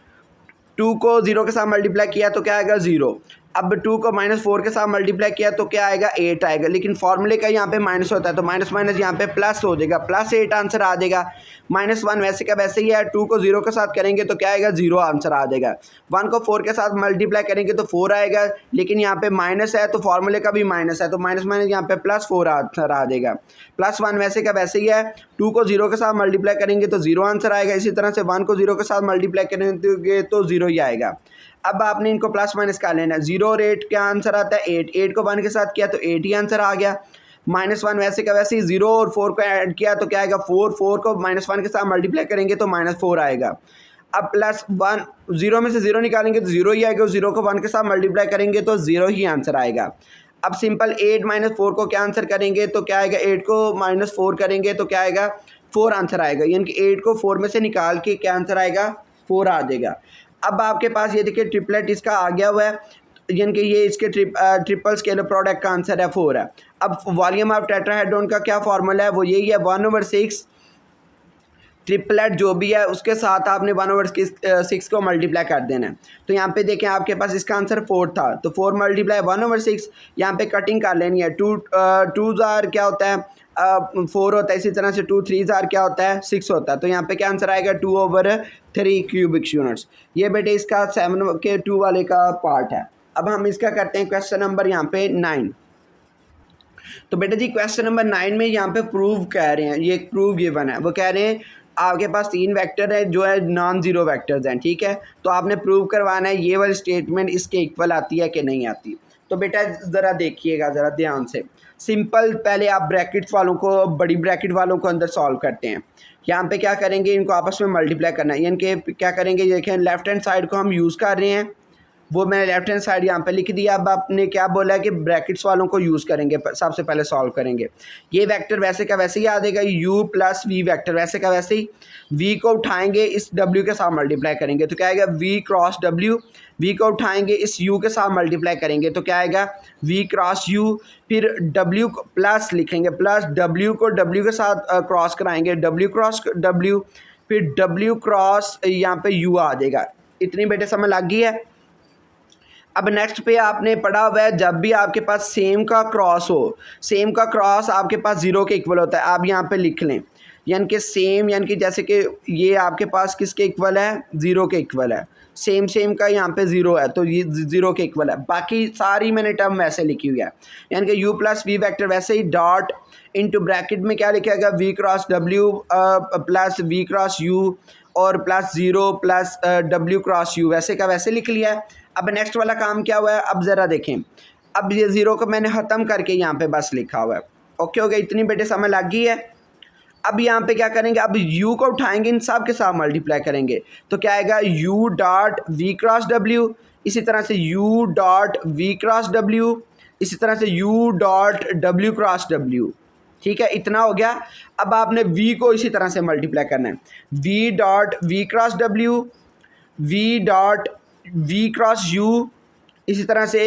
2 को 0 के साथ मल्टीप्लाई किया तो क्या आएगा 0। अब 2 को -4 के साथ मल्टीप्लाई किया तो क्या आएगा 8 आएगा, लेकिन फॉर्मूले का यहाँ पे माइनस होता है तो माइनस माइनस यहाँ पे प्लस हो जाएगा, +8 आंसर आ जाएगा। -1 वैसे का वैसे ही है, 2 को 0 के साथ करेंगे तो क्या आएगा 0 आंसर आ जाएगा। 1 को 4 के साथ मल्टीप्लाई करेंगे तो 4 आएगा, लेकिन यहाँ पे माइनस है तो फॉर्मूले का भी माइनस है, तो माइनस माइनस यहाँ पे +4 आंसर आ जाएगा। +1 वैसे का वैसे ही है, 2 को 0 के साथ मल्टीप्लाई करेंगे तो 0 आंसर आएगा, इसी तरह से 1 को 0 के साथ मल्टीप्लाई करेंगे तो 0 ही आएगा। अब आपने इनको प्लस माइनस कर लेना है, 0 और 8 क्या आंसर आता है 8, 8 को 1 के साथ किया तो 8 ही आंसर आ गया। -1 वैसे का वैसे ही, 0 और 4 को ऐड किया तो क्या आएगा 4, 4 को -1 के साथ मल्टीप्लाई करेंगे तो -4 आएगा। अब +1 0 में से 0 निकालेंगे तो 0 ही आएगा, 0 को 1 के साथ मल्टीप्लाई करेंगे तो 0 ही आंसर आएगा। अब सिंपल 8 -4 को क्या आंसर करेंगे तो क्या आएगा, 8 को -4 करेंगे तो क्या आएगा 4 आंसर आएगा, यानी कि 8 को 4 में से निकाल के क्या आंसर आएगा 4 आ जाएगा। अब आपके पास ये देखिए ट्रिपलेट इसका आ गया हुआ है, यानी कि ये इसके ट्रिपल स्केलर प्रोडक्ट का आंसर है 4 है। अब वॉल्यूम ऑफ टेट्राहेड्रॉन का क्या फार्मूला है, वो यही है 1/6 ट्रिपलेट जो भी है उसके साथ आपने 1/6 को मल्टीप्लाई कर देना है। तो यहाँ पे देखें आपके पास इसका आंसर 4 था, तो 4 × 1/6, यहाँ पे कटिंग कर लेनी है। 2 जार क्या होता है 4 होता है, इसी तरह से 2 3 जार क्या होता है 6 होता है, तो यहाँ पे क्या आंसर आएगा 2/3 क्यूबिक यूनिट्स। ये बेटे इसका 7 के 2 वाले का पार्ट है। अब हम इसका करते हैं क्वेश्चन नंबर यहाँ पे 9। तो बेटा जी क्वेश्चन नंबर 9 में यहाँ पे प्रूव कह रहे हैं, ये प्रूव गिवन है, वो कह रहे हैं आपके पास 3 वेक्टर है जो है नॉन ज़ीरो वेक्टर्स हैं, ठीक है। तो आपने प्रूव करवाना है ये वाली स्टेटमेंट इसके इक्वल आती है कि नहीं आती। तो बेटा ज़रा देखिएगा ज़रा ध्यान से, सिंपल पहले आप ब्रैकेट वालों को, बड़ी ब्रैकेट वालों को अंदर सॉल्व करते हैं। यहाँ पे क्या करेंगे, इनको आपस में मल्टीप्लाई करना है, यानी कि क्या करेंगे देखें लेफ्ट हैंड साइड को हम यूज़ कर रहे हैं, वो मैंने लेफ्ट हैंड साइड यहाँ पे लिख दिया। अब आपने क्या बोला है कि ब्रैकेट्स वालों को यूज़ करेंगे, सबसे पहले सॉल्व करेंगे। ये वेक्टर वैसे का वैसे ही आ जाएगा, u + v वेक्टर वैसे का वैसे ही, v को उठाएंगे इस w के साथ मल्टीप्लाई करेंगे तो क्या आएगा v क्रॉस w, v को उठाएंगे इस u के साथ मल्टीप्लाई करेंगे तो क्या आएगा v क्रॉस u, फिर w को प्लस लिखेंगे, प्लस w को w के साथ क्रॉस कराएंगे, w क्रॉस w, फिर w क्रॉस यहाँ पे u आ जाएगा। इतनी बेटे समझ लग गई है। अब नेक्स्ट पे आपने पढ़ा हुआ है जब भी आपके पास सेम का क्रॉस हो, सेम का क्रॉस आपके पास 0 के इक्वल होता है, आप यहाँ पे लिख लें, यानी कि सेम, यानी कि जैसे कि ये आपके पास किसके इक्वल है 0 के इक्वल है, सेम सेम का यहाँ पे 0 है तो ये 0 के इक्वल है। बाकी सारी मैंने टर्म वैसे लिखी हुई है, यानी कि u + v वेक्टर वैसे ही डॉट इनटू ब्रैकेट में क्या लिखेगा v cross w plus v cross u और +0 प्लस w क्रॉस u वैसे का वैसे लिख लिया है। अब नेक्स्ट वाला काम क्या हुआ है, अब ज़रा देखें, अब ये 0 को मैंने ख़त्म करके यहाँ पे बस लिखा हुआ है, ओके हो गया। इतनी बेटे समझ लग गई है। अब यहाँ पे क्या करेंगे, अब u को उठाएंगे इन सब के साथ मल्टीप्लाई करेंगे तो क्या आएगा u dot v cross w, इसी तरह से u dot v cross w, इसी तरह से u dot w cross w, ठीक है। इतना हो गया। अब आपने v को इसी तरह से मल्टीप्लाई करना है, v dot v cross w, v dot v cross u, इसी तरह से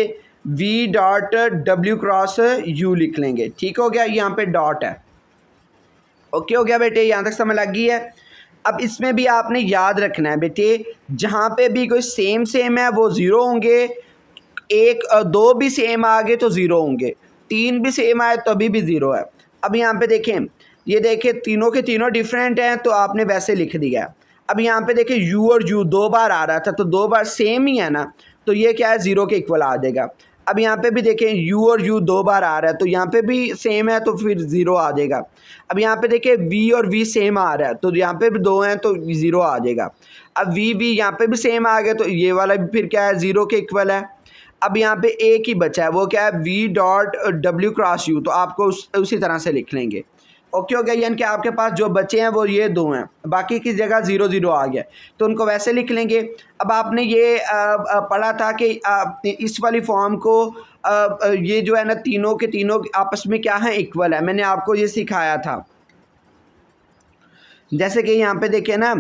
v dot w cross u लिख लेंगे, ठीक हो गया। यहाँ पे डॉट है, ओके हो गया बेटे, यहाँ तक समझ लग गई है। अब इसमें भी आपने याद रखना है बेटे, जहाँ पे भी कोई सेम सेम है वो 0 होंगे, 1 2 भी सेम आ गए तो 0 होंगे, 3 भी सेम आए तो अभी भी 0 है। अब यहाँ पे देखें, ये देखें तीनों के तीनों डिफरेंट हैं तो आपने वैसे लिख दिया। अब यहाँ पे देखें u और u 2 बार आ रहा था तो 2 बार सेम ही है ना, तो ये क्या है 0 के इक्वल आ जाएगा। अब यहाँ पे भी देखें u और u 2 बार आ रहा है तो यहाँ पे भी सेम है तो फिर 0 आ जाएगा। अब यहाँ पे देखें v और v सेम आ रहा है तो यहाँ पे भी 2 हैं तो 0 आ जाएगा। अब v यहाँ पे भी सेम आ गया तो ये वाला भी फिर क्या है 0 के इक्वल है। अब यहाँ पे एक ही बचा है, वो क्या है, V dot W cross you, तो आपको उसी तरह से लिख लेंगे। ओके हो गया, यानी कि आपके पास जो बचे हैं वो ये दो हैं, बाकी की जगह 0 0 आ गया, तो उनको वैसे लिख लेंगे। अब आपने ये पढ़ा था कि इस वाली फॉर्म को ये जो है ना तीनों के तीनों आपस में क्या है, इक्वल है, मैंने आपको ये सिखाया था। जैसे कि यहाँ पे देखिए ना,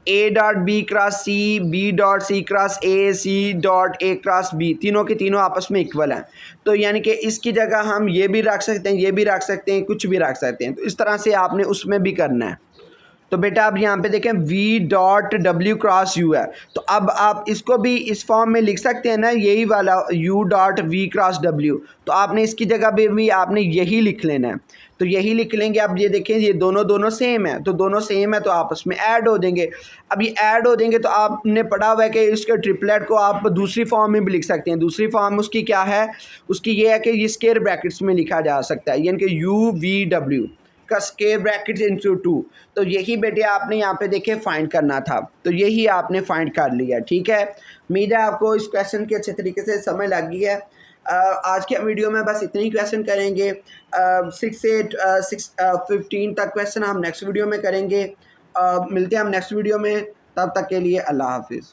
A dot B cross C, B dot C cross A, C dot A cross B, तीनों के तीनों आपस में इक्वल हैं। तो यानी कि इसकी जगह हम ये भी रख सकते हैं, ये भी रख सकते हैं, कुछ भी रख सकते हैं। तो इस तरह से आपने उसमें भी करना है। तो बेटा अब यहाँ पे देखें v dot W cross you है, तो अब आप इसको भी इस फॉर्म में लिख सकते हैं ना, यही वाला u dot V cross W, तो आपने इसकी जगह पे भी आपने यही लिख लेना है। तो यही लिख लेंगे। अब ये देखें, ये दोनों सेम है, तो दोनों सेम है तो आपस में ऐड हो जाएंगे। अब ये ऐड हो जाएंगे तो आपने पढ़ा हुआ है कि इसके ट्रिपलेट को आप दूसरी फॉर्म में भी लिख सकते हैं। दूसरी फॉर्म उसकी क्या है, उसकी ये है कि ये स्क्वायर ब्रैकेट्स में लिखा जा सकता है, यानी कि यू वी डब्ल्यू का स्क्वायर ब्रैकेट इंटू 2। तो यही बेटे आपने यहाँ पे देखे फाइंड करना था, तो यही आपने फाइंड कर लिया। ठीक है, उम्मीद है आपको इस क्वेश्चन की अच्छे तरीके से समझ लग गई है। आज के वीडियो में बस इतने ही क्वेश्चन करेंगे। 6 से 15 तक क्वेश्चन हम नेक्स्ट वीडियो में करेंगे। मिलते हैं हम नेक्स्ट वीडियो में, तब तक के लिए अल्लाह हाफिज़।